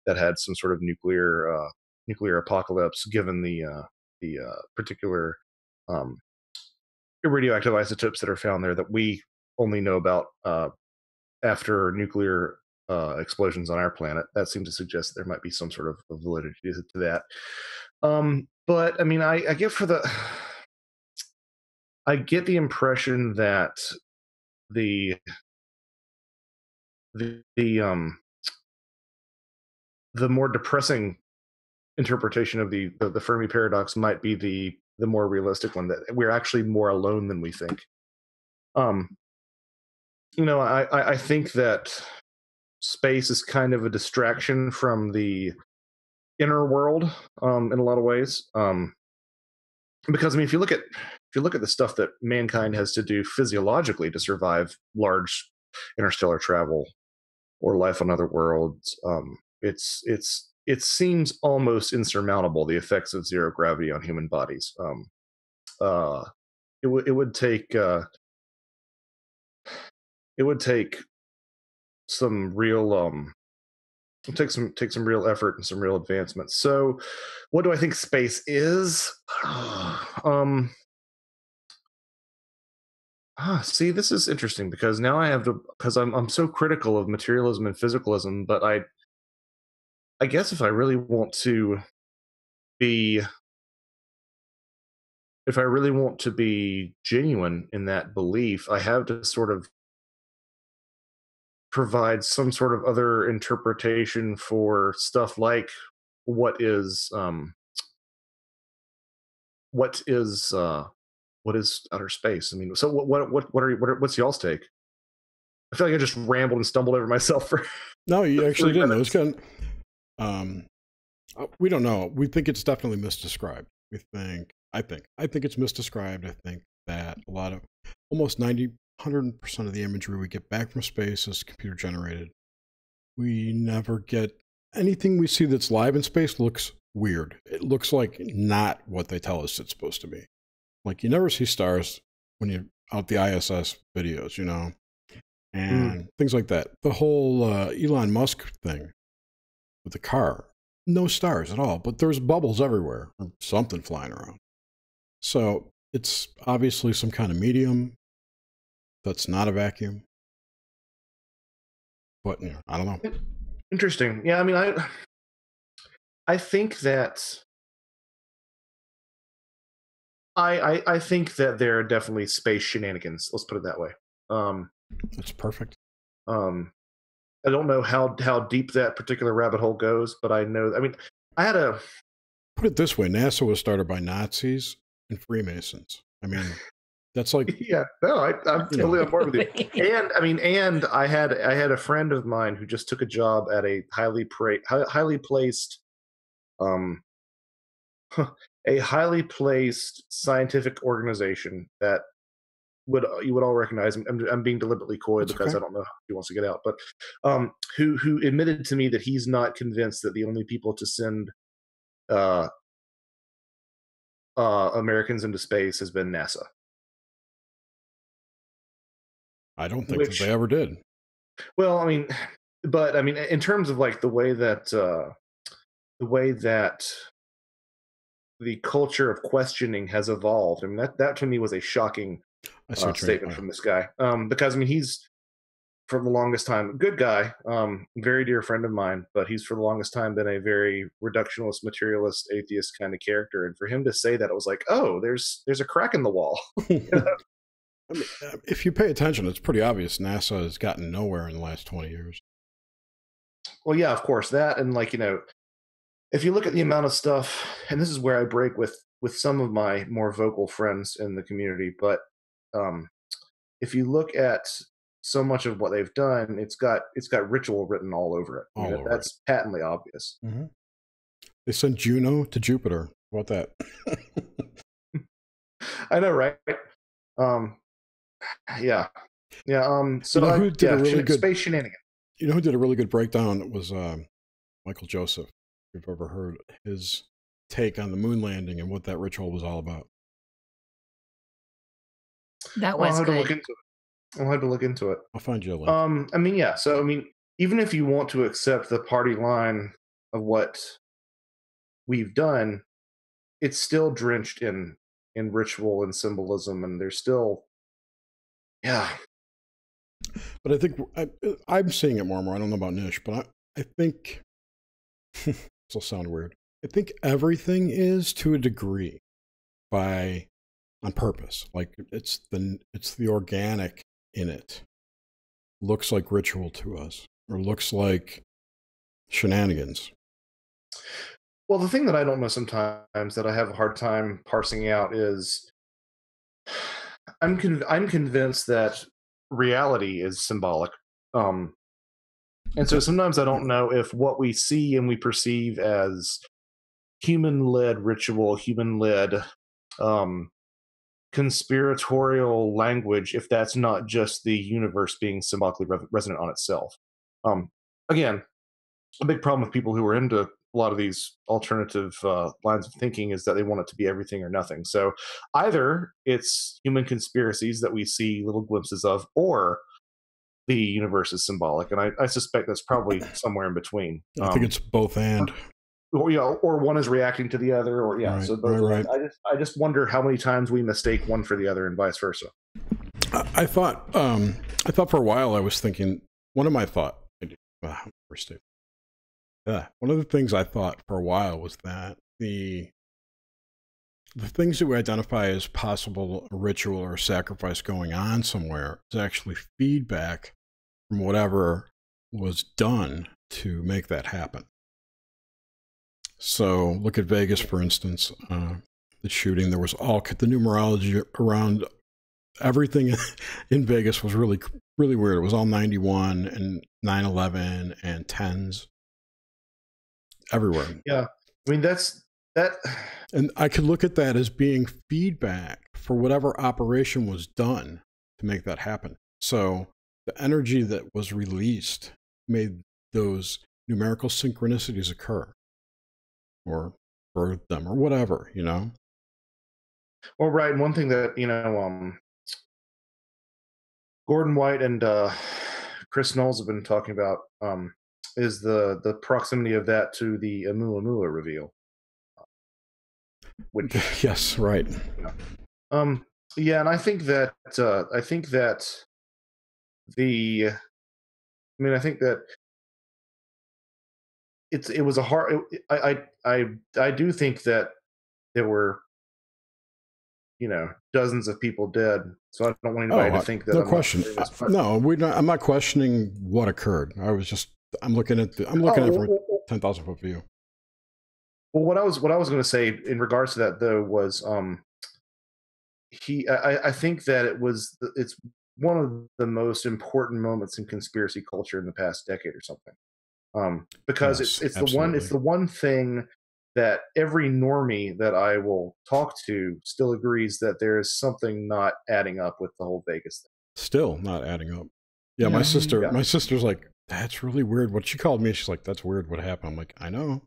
that had some sort of nuclear apocalypse, given the particular radioactive isotopes that are found there that we only know about after nuclear explosions on our planet. That seems to suggest there might be some sort of validity to that. But I mean, I get the impression that the more depressing interpretation of the Fermi paradox might be the more realistic one, that we're actually more alone than we think. I think that space is kind of a distraction from the inner world in a lot of ways. Because I mean, if you look at the stuff that mankind has to do physiologically to survive large interstellar travel or life on other worlds, it seems almost insurmountable, the effects of zero gravity on human bodies. It would take some real take some real effort and some real advancement. So, what do I think space is? See, this is interesting because now I have to, because I'm so critical of materialism and physicalism, but I guess if I really want to be genuine in that belief, I have to sort of provide some sort of other interpretation for stuff like what is outer space. I mean, so what's y'all's take? I feel like I just rambled and stumbled over myself for. No, you actually didn't. It was good. We don't know. We think it's definitely misdescribed. I think it's misdescribed. I think that almost 100% of the imagery we get back from space is computer generated. We never get anything we see that's live in space looks weird. It looks like not what they tell us it's supposed to be. Like you never see stars when you're out the ISS videos, and things like that. The whole Elon Musk thing with the car, no stars at all, but there's bubbles everywhere, or something flying around. So it's obviously some kind of medium that's not a vacuum. But I don't know. Interesting. Yeah, I mean, I think that I think that there are definitely space shenanigans. Let's put it that way. That's perfect. I don't know how deep that particular rabbit hole goes, but I know. I mean, I had a Put it this way: NASA was started by Nazis and Freemasons. I mean, that's like yeah. No, I'm You know. totally on board with you. And I mean, and I had a friend of mine who just took a job at a highly placed a highly placed scientific organization that you would all recognize. I'm being deliberately coy That's because okay. I don't know if he wants to get out, but who admitted to me that he's not convinced that the only people to send uh, Americans into space has been NASA. I don't think that they ever did. Well, I mean, but I mean, in terms of like the way that the culture of questioning has evolved, I mean, that to me was a shocking statement from this guy. Because I mean, he's for the longest time a good guy, very dear friend of mine, but he's for the longest time been a very reductionist, materialist, atheist kind of character. And for him to say that, it was like, oh, there's a crack in the wall. I mean, if you pay attention, it's pretty obvious NASA has gotten nowhere in the last 20 years. Well, yeah, of course, that, and like, you know, if you look at the amount of stuff, and this is where I break with some of my more vocal friends in the community, but if you look at so much of what they've done, it's got ritual written all over it. I mean, that's patently obvious. Mm-hmm. They sent Juno to Jupiter. How about that? I know, right? Yeah. So you know who did a really good space shenanigans? You know who did a really good breakdown? It was Michael Joseph. If you've ever heard his take on the moon landing and what that ritual was all about. That was good. I'll have to look into it. I'll find you a link. I mean, yeah. So I mean, even if you want to accept the party line of what we've done, it's still drenched in ritual and symbolism, and there's still, yeah. But I think I'm seeing it more and more. I don't know about Nish, but I think this will sound weird. I think everything is to a degree on purpose. Like it's the organic in it. Looks like ritual to us, or looks like shenanigans. Well, the thing that I don't know sometimes that I have a hard time parsing out is I'm convinced that reality is symbolic. And so sometimes I don't know if what we see and we perceive as human-led ritual, human-led conspiratorial language, if that's not just the universe being symbolically resonant on itself. Again, a big problem with people who are into a lot of these alternative lines of thinking is that they want it to be everything or nothing. So either it's human conspiracies that we see little glimpses of, or the universe is symbolic, and I suspect that's probably somewhere in between. I think it's both and. Or one is reacting to the other, or yeah. Right, so both. Right. I just wonder how many times we mistake one for the other, and vice versa. I thought for a while I was thinking. One of my thought. One of the things I thought for a while was that the things that we identify as possible ritual or sacrifice going on somewhere is actually feedback from whatever was done to make that happen. So look at Vegas, for instance, the shooting. There was all the numerology around everything in Vegas was really, really weird. It was all 91 and 9/11 and 10s everywhere. Yeah. I mean, that. And I could look at that as being feedback for whatever operation was done to make that happen. So the energy that was released made those numerical synchronicities occur, or birthed them, or whatever, you know? Well, right. And one thing that, Gordon White and Chris Knowles have been talking about is the proximity of that to the Oumuamua reveal. Which, yes, right. Yeah, and I think that it was a hard. I do think that there were, dozens of people dead So I don't want anybody to think that no I'm question. not serious, but... No, I'm not questioning what occurred. I'm looking at it from a 10,000-foot view. Well, what I was going to say in regards to that though was I think that it's one of the most important moments in conspiracy culture in the past decade or something. Because Yes, it's absolutely. the one thing that every normie that I will talk to still agrees that there is something not adding up with the whole Vegas thing. Still not adding up. Yeah, Mm-hmm. my sister's like, that's really weird. What she called me, she's like, that's weird. What happened? I'm like, I know.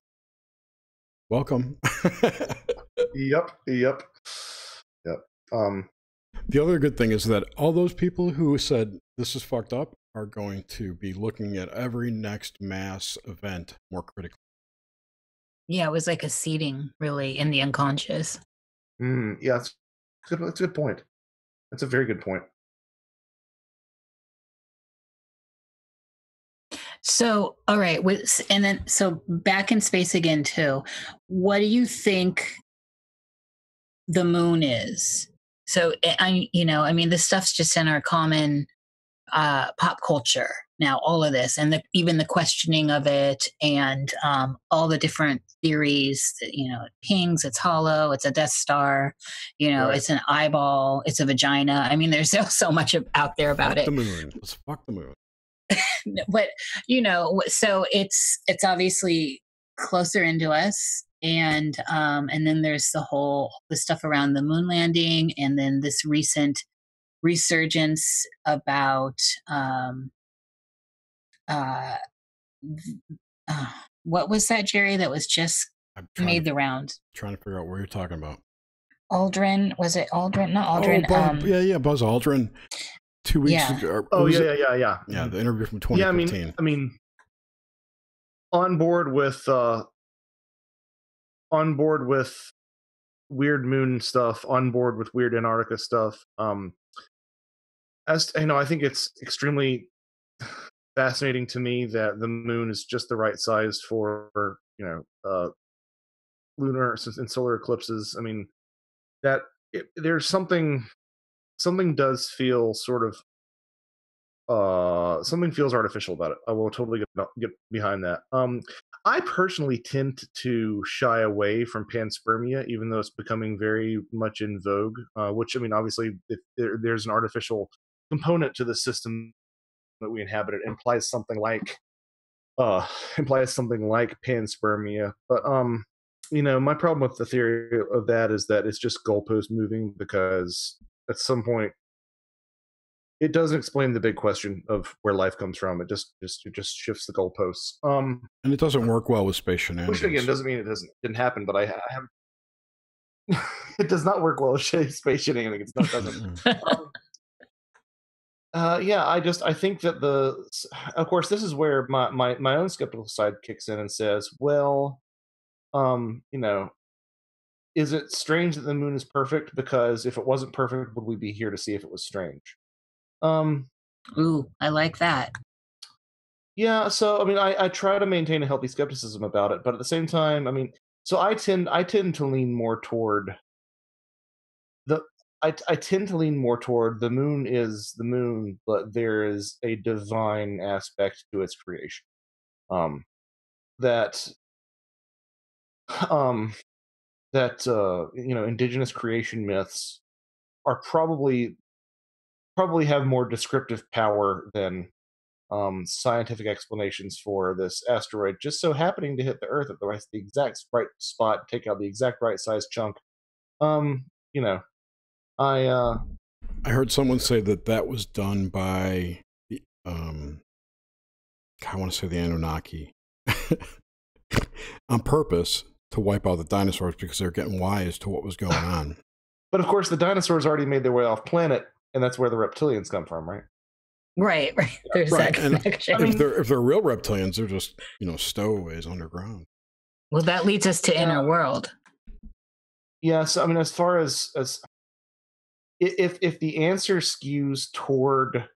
Welcome. Yep. The other good thing is that all those people who said this is fucked up are going to be looking at every next mass event more critically. Yeah, it was like a seeding, really, in the unconscious. Yeah, that's a good point. That's a very good point. So, all right, and then so back in space again too. What do you think the moon is? So, I mean, this stuff's just in our common pop culture now. All of this, and even the questioning of it, and all the different theories. That, it pings, it's hollow, it's a Death Star. Right. It's an eyeball, it's a vagina. I mean, there's so much out there about Fuck it. the moon. Let's fuck the moon. But so it's obviously closer into us, and then there's the stuff around the moon landing, and then this recent resurgence about what was that, Jerry, that was just made the rounds? Trying to figure out what you're talking about. Aldrin, was it Aldrin? Not Aldrin. Buzz Aldrin. 2 weeks ago. Yeah. Yeah, the interview from 2015. Yeah, I mean, on board with weird moon stuff, on board with weird Antarctica stuff. As you know, I think it's extremely fascinating to me that the moon is just the right size for lunar and solar eclipses. I mean, there's something does feel sort of something feels artificial about it. I will totally get behind that. I personally tend to shy away from panspermia, even though it's becoming very much in vogue. Which, I mean, obviously, if there's an artificial component to the system that we inhabit, it implies something like panspermia. But my problem with the theory of that is that it's just goalpost moving, because at some point it doesn't explain the big question of where life comes from. It just shifts the goalposts. And it doesn't work well with space shenanigans. Which again doesn't mean it didn't happen, but I have. It does not work well with space shenanigans. No, it doesn't. I think that of course, this is where my own skeptical side kicks in and says, well, is it strange that the moon is perfect? Because if it wasn't perfect, would we be here to see if it was strange? Ooh, I like that. Yeah, so I mean, I try to maintain a healthy skepticism about it, but at the same time, I mean, so I tend to lean more toward I tend to lean more toward the moon is the moon, but there is a divine aspect to its creation. That indigenous creation myths are probably have more descriptive power than scientific explanations for this asteroid just so happening to hit the Earth at the exact right spot, take out the exact right size chunk. I heard someone say that was done by the I want to say the Anunnaki on purpose to wipe out the dinosaurs because they're getting wise to what was going on. But of course, the dinosaurs already made their way off planet, and that's where the reptilians come from, right? Right. There's that connection. If they're real reptilians, they're just stowaways underground. Well, that leads us to inner world. Yeah. So I mean, as far as if the answer skews toward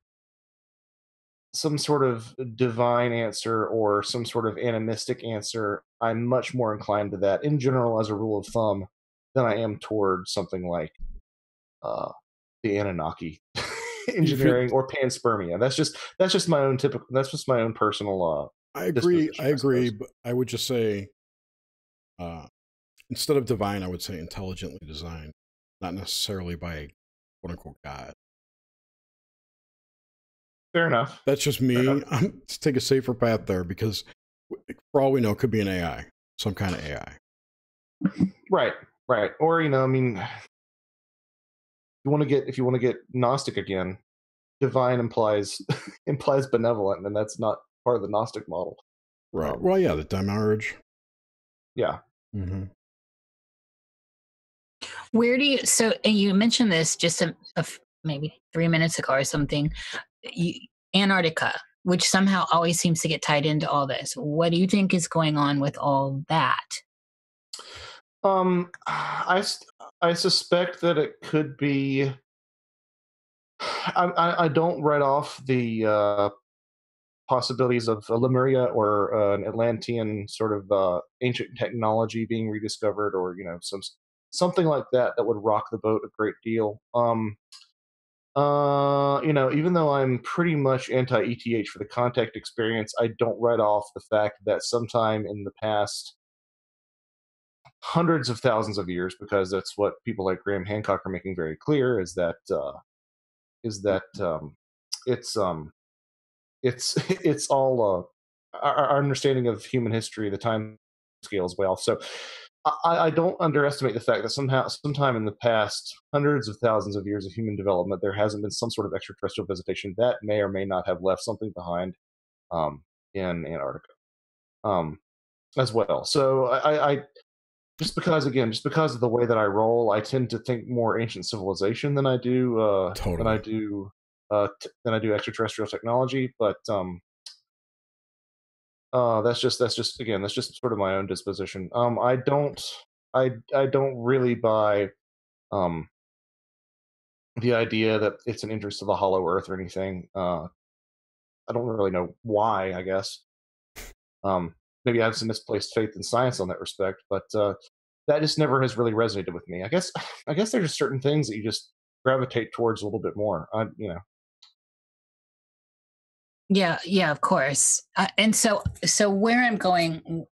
some sort of divine answer or some sort of animistic answer, I'm much more inclined to that in general as a rule of thumb than I am toward something like the Anunnaki engineering or panspermia. That's just my own typical. That's just my own personal. I agree. Disposition, I agree, suppose. but I would just say, instead of divine, I would say intelligently designed, not necessarily by a quote unquote God. Fair enough. That's just me. Let's take a safer path there, because for all we know, it could be an AI, some kind of AI. Right. Or I mean, if you want to get Gnostic again, divine implies benevolent, and that's not part of the Gnostic model. Right. Well, yeah, the demiurge. Yeah. Mm-hmm. Where do you, so and you mentioned this just maybe 3 minutes ago or something, Antarctica, which somehow always seems to get tied into all this. What do you think is going on with all that? I suspect that it could be. I don't write off the possibilities of Lemuria or an Atlantean sort of ancient technology being rediscovered, or something like that would rock the boat a great deal. Even though I'm pretty much anti-ETH for the contact experience, I don't write off the fact that sometime in the past hundreds of thousands of years, because that's what people like Graham Hancock are making very clear, is that it's it's all our understanding of human history, the time scale is way off. So I don't underestimate the fact that sometime in the past hundreds of thousands of years of human development, there hasn't been some sort of extraterrestrial visitation that may or may not have left something behind in Antarctica as well. So I just because of the way that I roll, I tend to think more ancient civilization than I do Totally. than I do extraterrestrial technology. But that's just sort of my own disposition. I don't really buy the idea that it's an interest of the hollow earth or anything. I don't really know why, I guess. Maybe I have some misplaced faith in science on that respect, but that just never has really resonated with me. I guess there's just certain things that you just gravitate towards a little bit more. Yeah, of course. And so where I'm going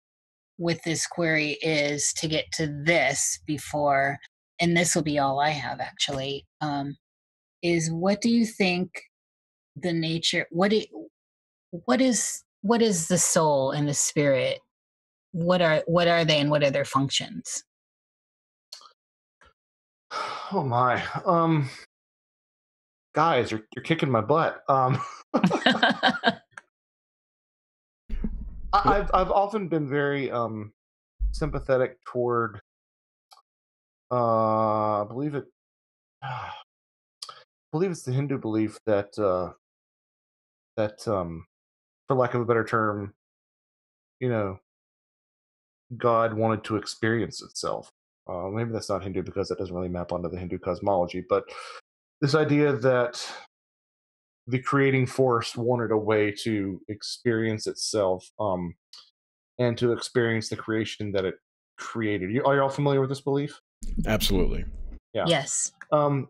with this query is to get to this before, and this will be all I have actually, is what do you think the nature, what is the soul and the spirit? What are they, and what are their functions? Oh my, guys, you're kicking my butt. I've often been very sympathetic toward I believe it's the Hindu belief that for lack of a better term, God wanted to experience itself. Maybe that's not Hindu because that doesn't really map onto the Hindu cosmology, but this idea that the creating force wanted a way to experience itself, and to experience the creation that it created. Are you all familiar with this belief? Absolutely. Yeah. Yes. I'm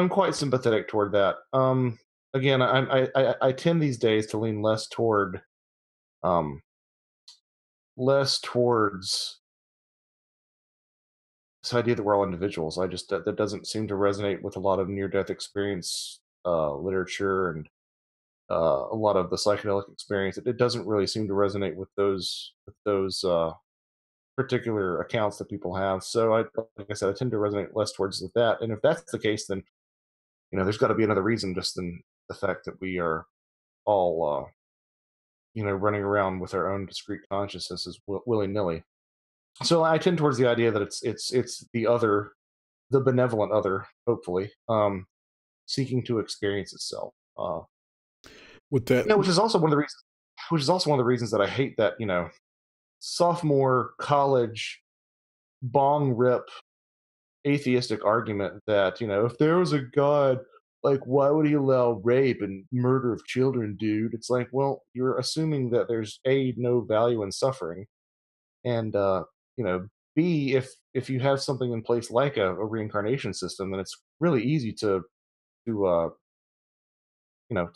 quite sympathetic toward that. Again, I tend these days to lean less towards this idea that we're all individuals. That doesn't seem to resonate with a lot of near-death experience literature and a lot of the psychedelic experience. It doesn't really seem to resonate with those particular accounts that people have. So like I said, I tend to resonate less towards with that. And if that's the case, then there's got to be another reason just than the fact that we are all running around with our own discrete consciousnesses willy nilly. So I tend towards the idea that it's the other, the benevolent other, hopefully, seeking to experience itself. With that, Yeah, which is also one of the reasons that I hate that sophomore college bong rip atheistic argument that if there was a god, like, why would he allow rape and murder of children, dude? It's like, well, you're assuming that there's no value in suffering, and b, if you have something in place like a reincarnation system, then it's really easy to to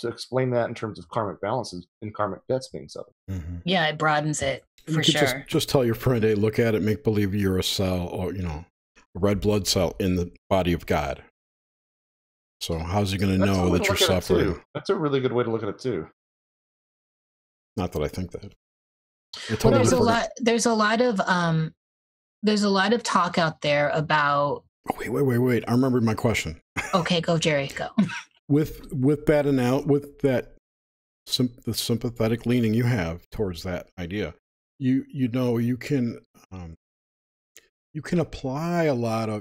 explain that in terms of karmic balances and karmic debts being settled. Mm-hmm. Yeah, it broadens it for you could sure. just tell your friend, hey, look at it, make believe you're a cell, or a red blood cell in the body of God. So how's he going to know that you're suffering? That's a really good way to look at it too. Not that I think that. Well, there's a lot of talk out there about. Oh, wait! I remembered my question. Okay, go, Jerry, go. With that the sympathetic leaning you have towards that idea, you can apply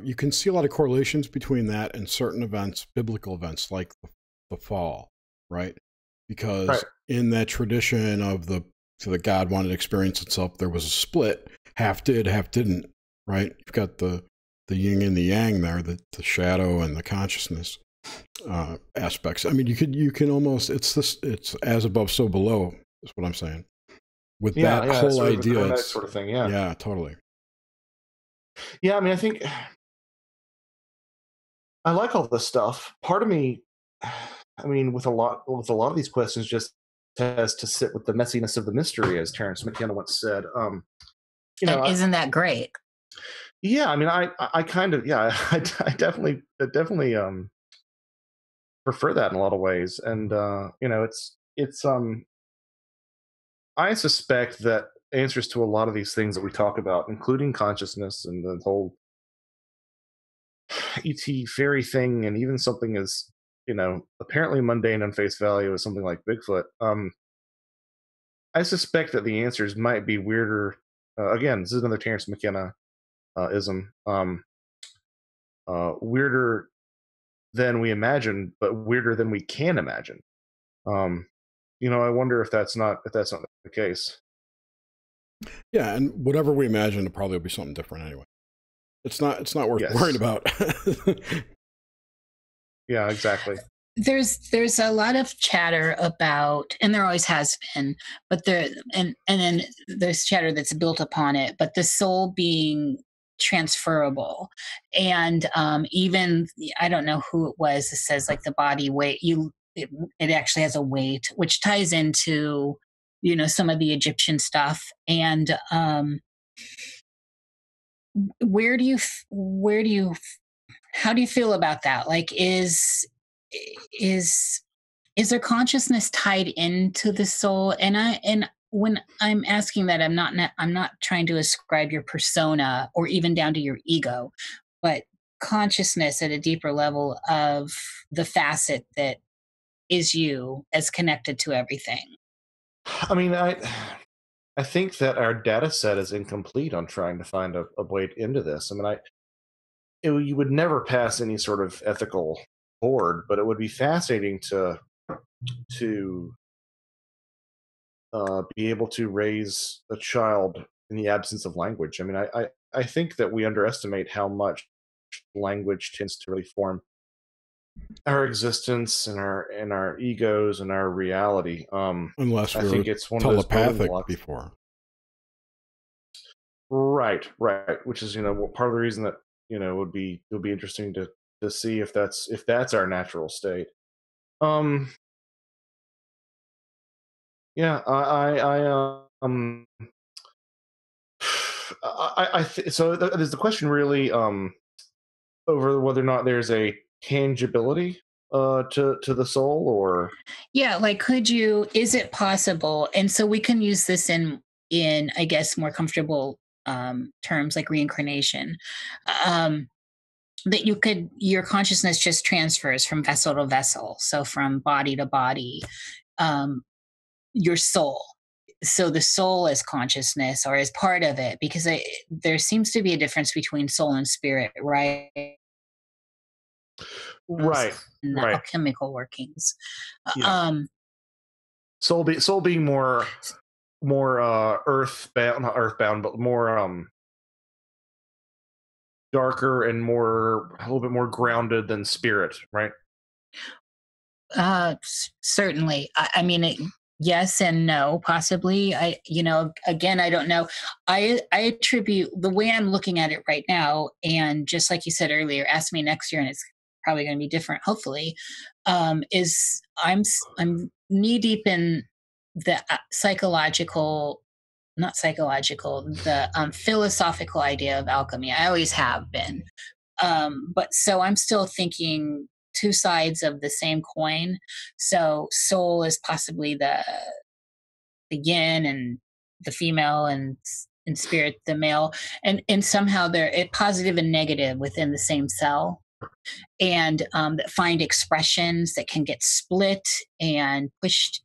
you can see a lot of correlations between that and certain events, biblical events like the fall, right? Because in that tradition of the God wanted to experience itself, there was a split, half did, half didn't, right? You've got the yin and the yang there, the shadow and the consciousness aspects. I mean, you can almost, it's as above, so below is what I'm saying. With that whole idea, that sort of thing. Yeah. Yeah, totally. Yeah. I mean, I think I like all this stuff. Part of me, I mean, with a lot of these questions, just has to sit with the messiness of the mystery, as Terence McKenna once said. Isn't that great? Yeah, I mean, I kind of, I definitely prefer that in a lot of ways, and it's I suspect that answers to a lot of these things that we talk about, including consciousness and the whole ET fairy thing, and even something as apparently mundane on face value as something like Bigfoot. I suspect that the answers might be weirder. Again, this is another Terence McKenna ism. Weirder than we imagine, but weirder than we can imagine. I wonder if that's not the case. Yeah, and whatever we imagine, it probably will be something different anyway. It's not worth worrying about. Yeah, exactly. There's a lot of chatter about, and there always has been, but and then there's chatter that's built upon it, but the soul being transferable, and even I don't know who it was that says like the body weight, it actually has a weight, which ties into some of the Egyptian stuff. And how do you feel about that? Like, is there consciousness tied into the soul? And when I'm asking that, I'm not trying to ascribe your persona or even down to your ego, but consciousness at a deeper level of the facet that is you as connected to everything. I mean, I think that our data set is incomplete on trying to find a way into this. I mean, you would never pass any sort of ethical board, but it would be fascinating to be able to raise a child in the absence of language. I mean, I think that we underestimate how much language tends to really form our existence and our egos and our reality. Unless I think it's one telepathic of those before. Right. Which is part of the reason that it would be interesting to see if that's our natural state. Yeah, so is the question really over whether or not there's a tangibility to the soul, or like is it possible, and so we can use this in I guess more comfortable terms like reincarnation, that your consciousness just transfers from vessel to vessel, so from body to body, your soul. So the soul is consciousness or is part of it, because there seems to be a difference between soul and spirit, right? Right. Alchemical workings. Soul being more earthbound, not earthbound, but more darker and a little bit more grounded than spirit, right? Certainly. I mean, yes and no, possibly. Again, I don't know. I attribute the way I'm looking at it right now, and just like you said earlier, ask me next year and it's probably going to be different, hopefully, is I'm knee deep in the philosophical idea of alchemy. I always have been. But so I'm still thinking two sides of the same coin. So soul is possibly the yin and the female, and in spirit the male, and somehow they're positive and negative within the same cell, and that find expressions that can get split and pushed,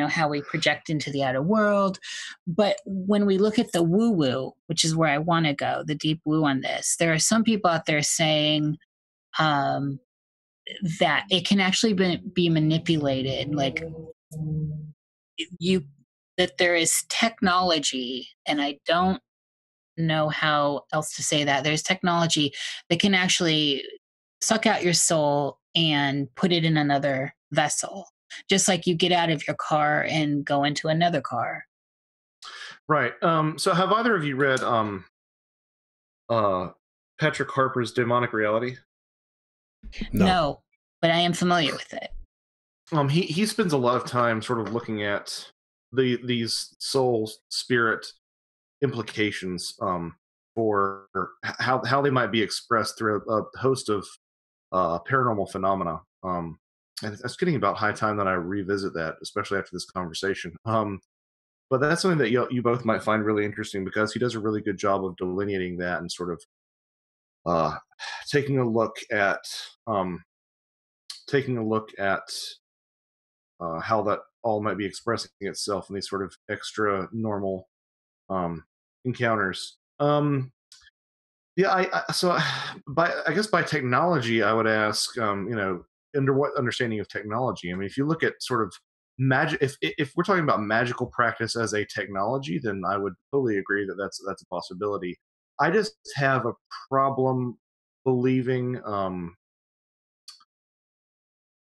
how we project into the outer world. But when we look at the woo-woo, which is where I want to go, the deep woo on this, there are some people out there saying that it can actually be manipulated, like that there is technology, and I don't know how else to say that. There's technology that can actually suck out your soul and put it in another vessel, just like you get out of your car and go into another car. Right. So have either of you read Patrick Harpur's Demonic Reality? No, but I am familiar with it. He spends a lot of time sort of looking at these soul spirit implications for how they might be expressed through a host of paranormal phenomena. And it's getting about high time that I revisit that, especially after this conversation. But that's something that you both might find really interesting, because he does a really good job of delineating that and sort of taking a look at how that all might be expressing itself in these sort of extra normal encounters. So I guess by technology, I would ask, under what understanding of technology? I mean, if you look at sort of magic, if we're talking about magical practice as a technology, then I would totally agree that that's a possibility. I just have a problem believing.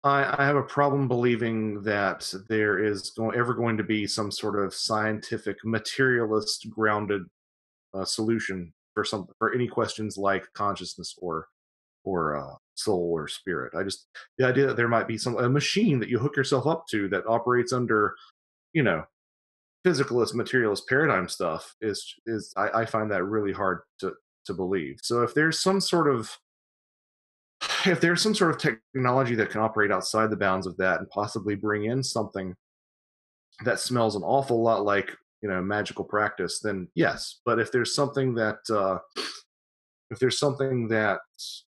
I have a problem believing that there is ever going to be some sort of scientific, materialist grounded solution for any questions like consciousness or soul or spirit. The idea that there might be a machine that you hook yourself up to that operates under, physicalist, materialist paradigm stuff I find that really hard to believe. So if there's some sort of technology that can operate outside the bounds of that and possibly bring in something that smells an awful lot like, magical practice, then yes. But if there's something that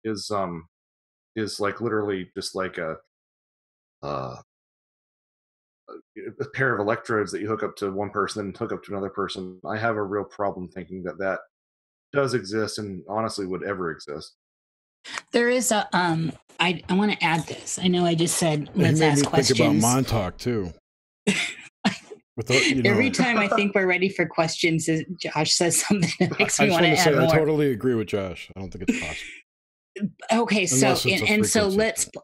is like literally just like a pair of electrodes that you hook up to one person and hook up to another person, I have a real problem thinking that does exist and honestly would ever exist. There is a I want to add this. I know I just said let's ask questions. Think about Montauk too. Every time I think we're ready for questions, Josh says something that makes me want to add more. I totally agree with Josh. I don't think it's possible. Okay, so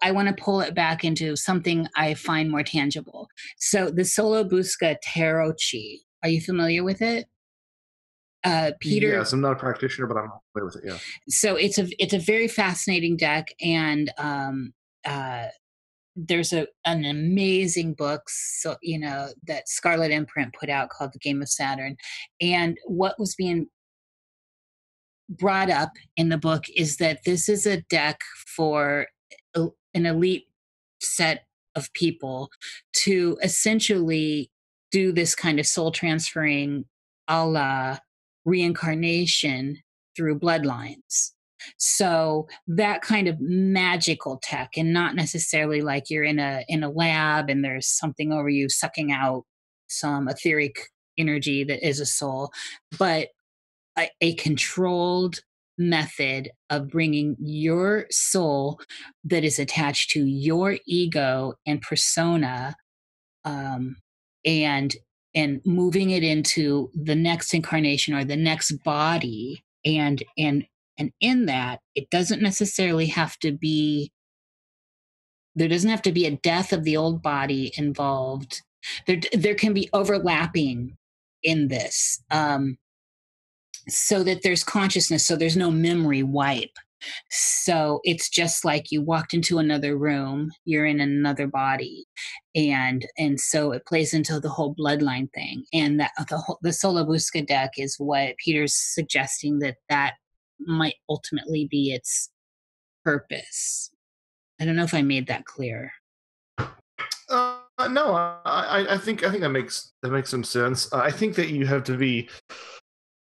I want to pull it back into something I find more tangible. So the Solobusca Tarot-chi, are you familiar with it? Peter? Yes, I'm not a practitioner, but I'm familiar with it, yeah. So it's a very fascinating deck, and there's an amazing book, so that Scarlet Imprint put out called The Game of Saturn. And what was being brought up in the book is that this is a deck for an elite set of people to essentially do this kind of soul transferring a la reincarnation through bloodlines. So that kind of magical tech, and not necessarily like you're in a lab and there's something over you sucking out some etheric energy that is a soul, but a controlled method of bringing your soul that is attached to your ego and persona, and moving it into the next incarnation or the next body, and in that, it doesn't necessarily have to be, there doesn't have to be a death of the old body involved. There can be overlapping in this, so that there's consciousness, so there's no memory wipe. So it's just like you walked into another room, you're in another body. And so it plays into the whole bloodline thing. And that the Solabusca deck is what Peter's suggesting, that might ultimately be its purpose. I don't know if I made that clear. No, I think that makes some sense. I think that you have to be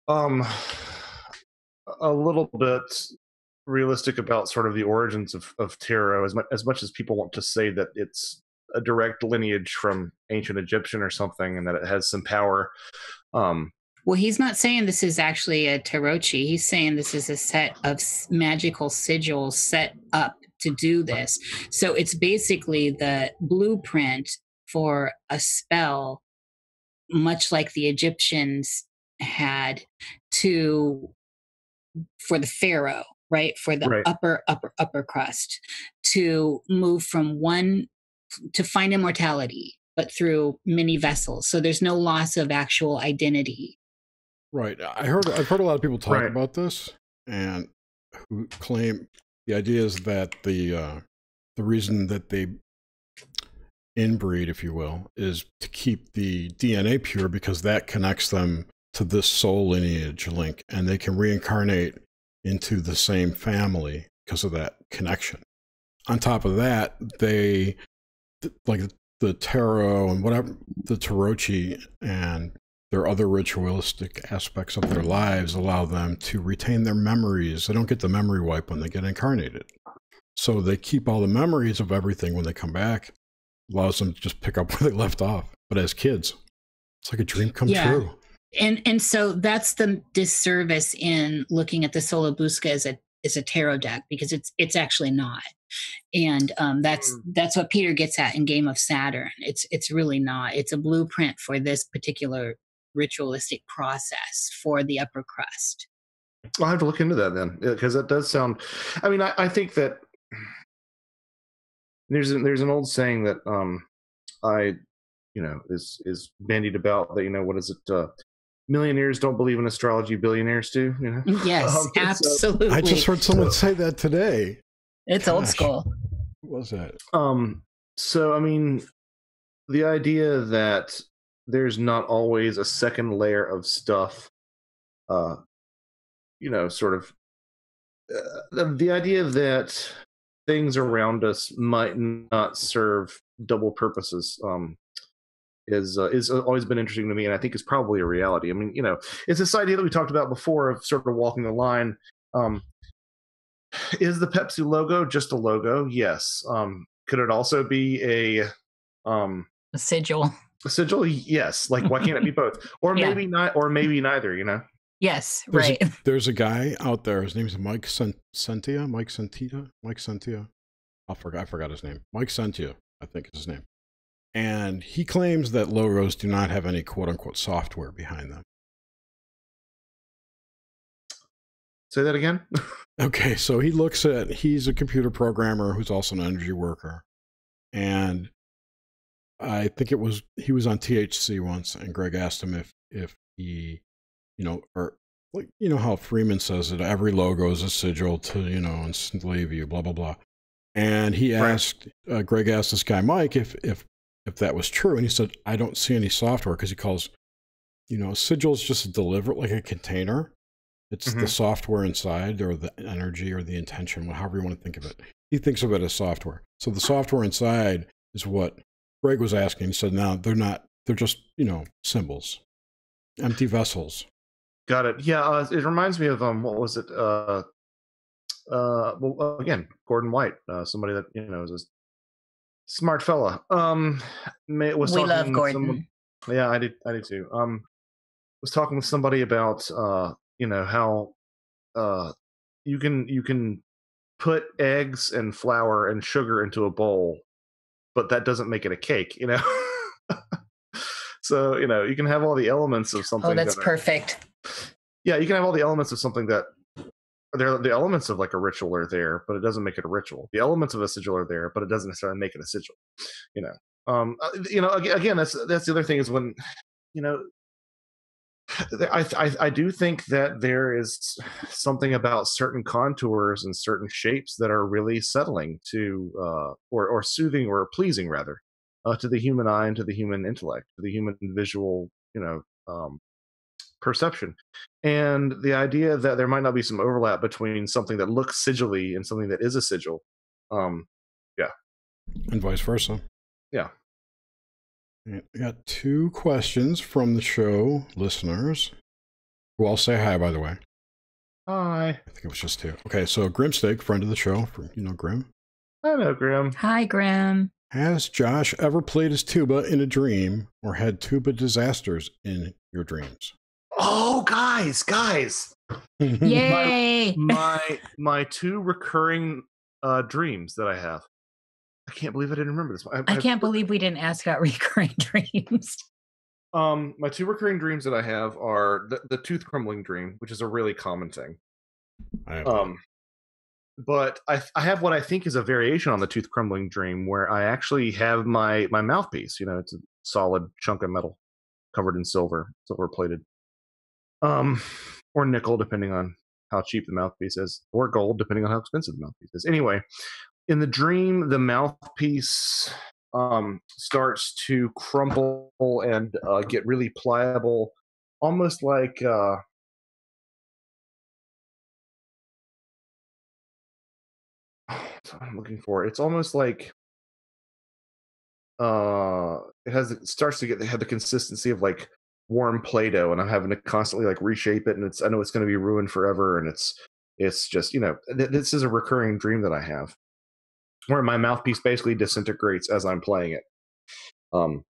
a little bit realistic about sort of the origins of tarot, as much as people want to say that it's a direct lineage from ancient Egyptian or something, and that it has some power. Well, he's not saying this is actually a tarotchi. He's saying this is a set of magical sigils set up to do this. So it's basically the blueprint for a spell, much like the Egyptians had for the pharaoh, right? For the Right. upper crust, to move from to find immortality, but through many vessels. So there's no loss of actual identity. Right. I've heard a lot of people talk about this, and who claim the idea is that the reason that they inbreed, if you will, is to keep the DNA pure, because that connects them to this soul lineage link, and they can reincarnate into the same family because of that connection. On top of that, they, like the tarot and whatever, the tarotchi and their other ritualistic aspects of their lives allow them to retain their memories. They don't get the memory wipe when they get incarnated. So they keep all the memories of everything when they come back. Allows them to just pick up where they left off. But as kids, it's like a dream come true. And so that's the disservice in looking at the Solabusca as a tarot deck, because it's actually not. And that's what Peter gets at in Game of Saturn. It's really not. It's a blueprint for this particular ritualistic process for the upper crust. I'll have to look into that then, because that does sound. I mean, I think that there's an old saying that is bandied about, that, what is it? Millionaires don't believe in astrology, billionaires do. Yes, absolutely. I just heard someone say that today. It's old school. What was that? So I mean, the idea that there's not always a second layer of stuff, sort of the idea that things around us might not serve double purposes is always been interesting to me, and I think is probably a reality. I mean, it's this idea that we talked about before of sort of walking the line. Is the Pepsi logo just a logo? Yes. Could it also be a sigil? A sigil? Yes. Like, why can't it be both? Or maybe not, or maybe neither, Yes, there's a guy out there, his name is Mike Sentia. I forgot his name. Mike Sentia, I think is his name. And he claims that logos do not have any quote-unquote software behind them. Say that again? Okay, so he's a computer programmer who's also an energy worker. And I think he was on THC once, and Greg asked him if he, or like, how Freeman says that every logo is a sigil to, enslave you, blah, blah, blah. And he asked, Greg asked this guy, Mike, if that was true. And he said, I don't see any software, because he calls, sigil is just delivered like a container. It's the software inside, or the energy, or the intention, however you want to think of it. He thinks of it as software. So the software inside is what Greg was asking. He said, no, they're not. They're just, symbols, empty vessels. Got it. Yeah, it reminds me of what was it? Well, again, Gordon White, somebody that is a smart fella. We love Gordon. Yeah, I did too. Was talking with somebody about how you can put eggs and flour and sugar into a bowl, but that doesn't make it a cake. So you can have all the elements of something. Oh, that's perfect. Yeah, you can have all the elements of something that the elements of like a ritual are there, but it doesn't make it a ritual. The elements of a sigil are there, but it doesn't necessarily make it a sigil. Again, that's the other thing, is when I do think that there is something about certain contours and certain shapes that are really settling to, or soothing or pleasing rather, to the human eye and to the human intellect, to the human visual, perception. And the idea that there might not be some overlap between something that looks sigilly and something that is a sigil, yeah, and vice versa. yeah. I got 2 questions from the show listeners, who I'll say hi, by the way. Hi. I think it was just 2. Okay, so Grimsteak, friend of the show, Grim. I know, Grim. Hi, Grim. Has Josh ever played his tuba in a dream or had tuba disasters in your dreams? Oh, guys. Yay! my 2 recurring dreams that I have. I can't believe I didn't remember this. I can't believe we didn't ask about recurring dreams. My 2 recurring dreams that I have are the tooth crumbling dream, which is a really common thing. But I have what I think is a variation on the tooth crumbling dream, where I actually have my mouthpiece. It's a solid chunk of metal covered in silver plated, or nickel, depending on how cheap the mouthpiece is, or gold, depending on how expensive the mouthpiece is. Anyway, in the dream, the mouthpiece starts to crumple and get really pliable, almost like that's what I'm looking for. It's almost like it starts to have the consistency of like warm Play-Doh, and I'm having to constantly like reshape it, and I know it's going to be ruined forever, and it's just this is a recurring dream that I have, where my mouthpiece basically disintegrates as I'm playing it. And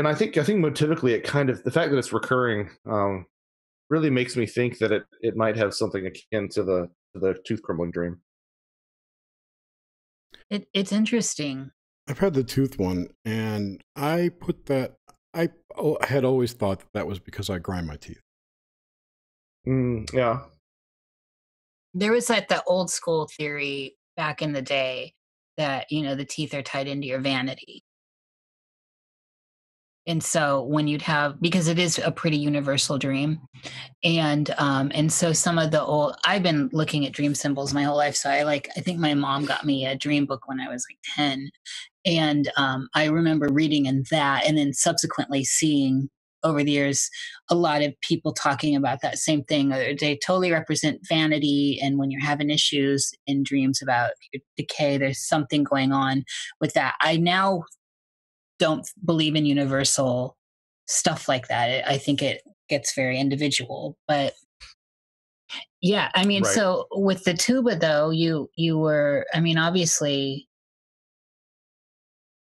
I think motivically, it kind of, the fact that it's recurring really makes me think that it might have something akin to the tooth crumbling dream. It's interesting. I've had the tooth one, and I had always thought that was because I grind my teeth. Yeah. There was the old school theory back in the day that, the teeth are tied into your vanity. And so when because it is a pretty universal dream. And so some of I've been looking at dream symbols my whole life. So I think my mom got me a dream book when I was 10. And I remember reading in that, and then subsequently seeing over the years a lot of people talking about that same thing. They totally represent vanity, and when you're having issues in dreams about your decay, there's something going on with that. I now don't believe in universal stuff like that. I think it gets very individual, but yeah, I mean, right. So with the tuba though, you were, obviously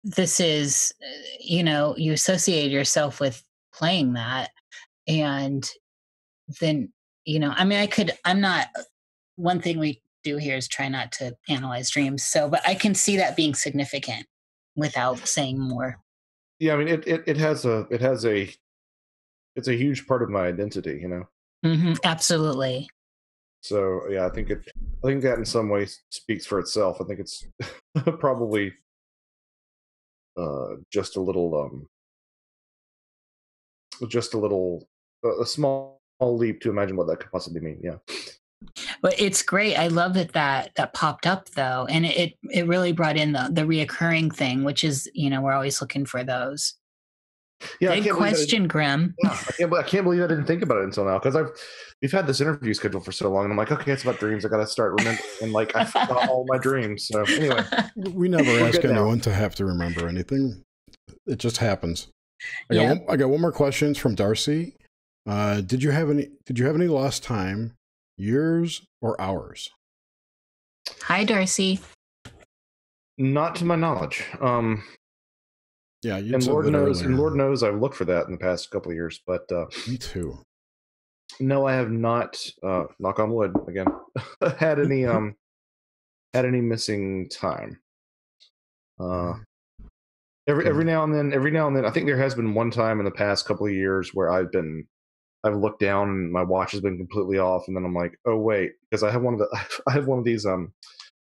this is, you associate yourself with playing that, and then, one thing we do here is try not to analyze dreams. But I can see that being significant without saying more. Yeah, I mean, it's a huge part of my identity, Mm-hmm, absolutely. So yeah, I think that in some ways speaks for itself. I think it's probably just a small leap to imagine what that could possibly mean. Yeah. But it's great. I love that popped up though, and it really brought in the reoccurring thing, which is we're always looking for those. Yeah, good question, Grim. Yeah, I can't believe I didn't think about it until now, because we've had this interview scheduled for so long, and I'm like, okay, it's about dreams. I got to start remembering, and I forgot all my dreams. So anyway, we never ask anyone to have to remember anything. It just happens. I got one more question from Darcy. Did you have any lost time, years or hours? Hi, Darcy. Not to my knowledge. Yeah, and Lord knows I've looked for that in the past couple of years, but me too. No, I have not. Knock on wood again. had any missing time. Every now and then, I think there has been one time in the past couple of years where I've looked down and my watch has been completely off, and then I'm like, oh wait, because I have one of these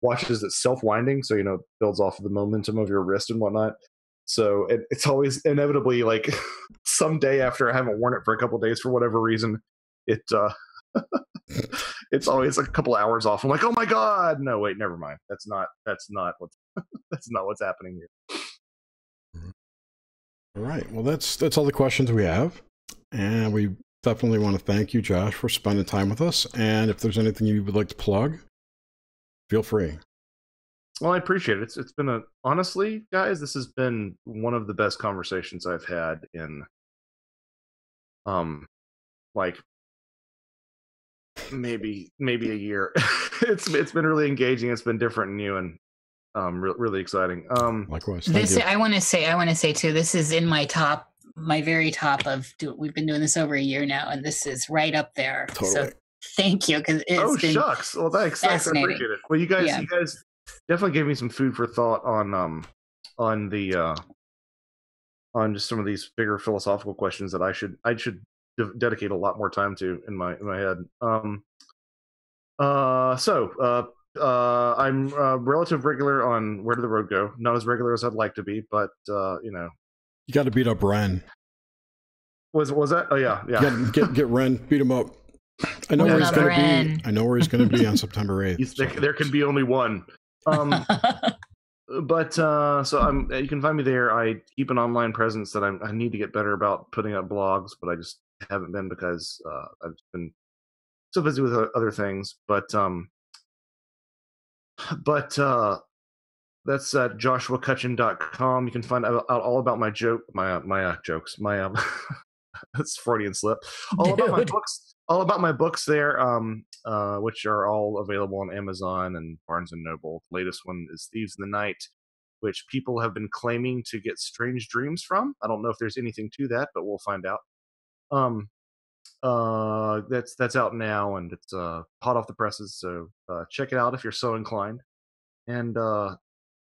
watches that's self-winding, so builds off of the momentum of your wrist and whatnot. So it's always inevitably some day after I haven't worn it for a couple of days for whatever reason, it it's always a couple hours off. I'm like, oh my god, no, wait, never mind. That's not what's that's not what's happening here. All right. Well, that's all the questions we have, and we definitely want to thank you, Josh, for spending time with us. And if there's anything you would like to plug, feel free. Well, I appreciate it. It's been honestly, guys, this has been one of the best conversations I've had in like maybe a year. It's been really engaging. It's been different and new, and really exciting. Likewise. I want to say too, this is in my very top of we've been doing this over a year now, and this is right up there. Totally. So thank you, because it's been shucks. Well, thanks. I appreciate it. Well, you guys definitely gave me some food for thought on just some of these bigger philosophical questions that I should dedicate a lot more time to in my head. I'm relative regular on Where Did the Road Go? Not as regular as I'd like to be, but you got to beat up Ren. Was that? Oh yeah. Get Ren, beat him up. I know where he's going to be. I know where he's going to be on September 8th. There can be only one. But so you can find me there. I keep an online presence that I need to get better about putting up blogs, but I just haven't been because I've been so busy with other things. But that's at joshuacutchin.com. You can find out all about my jokes. That's Freudian slip. All about my books there, which are all available on Amazon and Barnes and Noble. The latest one is Thieves in the Night, which people have been claiming to get strange dreams from. I don't know if there's anything to that, but we'll find out. That's out now, and it's hot off the presses. So check it out if you're so inclined. And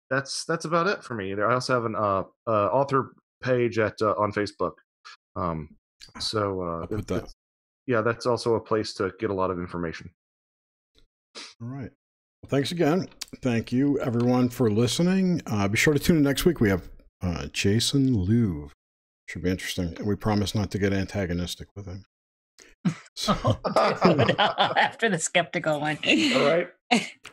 that's about it for me. I also have an author page on Facebook. That's also a place to get a lot of information. All right. Well, thanks again. Thank you, everyone, for listening. Be sure to tune in next week. We have Jason Louv. Should be interesting. And we promise not to get antagonistic with him. So. After the skeptical one. All right.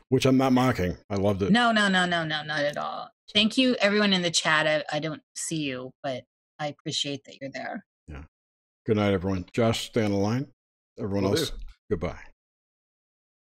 Which I'm not mocking. I loved it. No, not at all. Thank you, everyone in the chat. I don't see you, but I appreciate that you're there. Yeah. Good night, everyone. Josh, stay on the line. Everyone else, goodbye.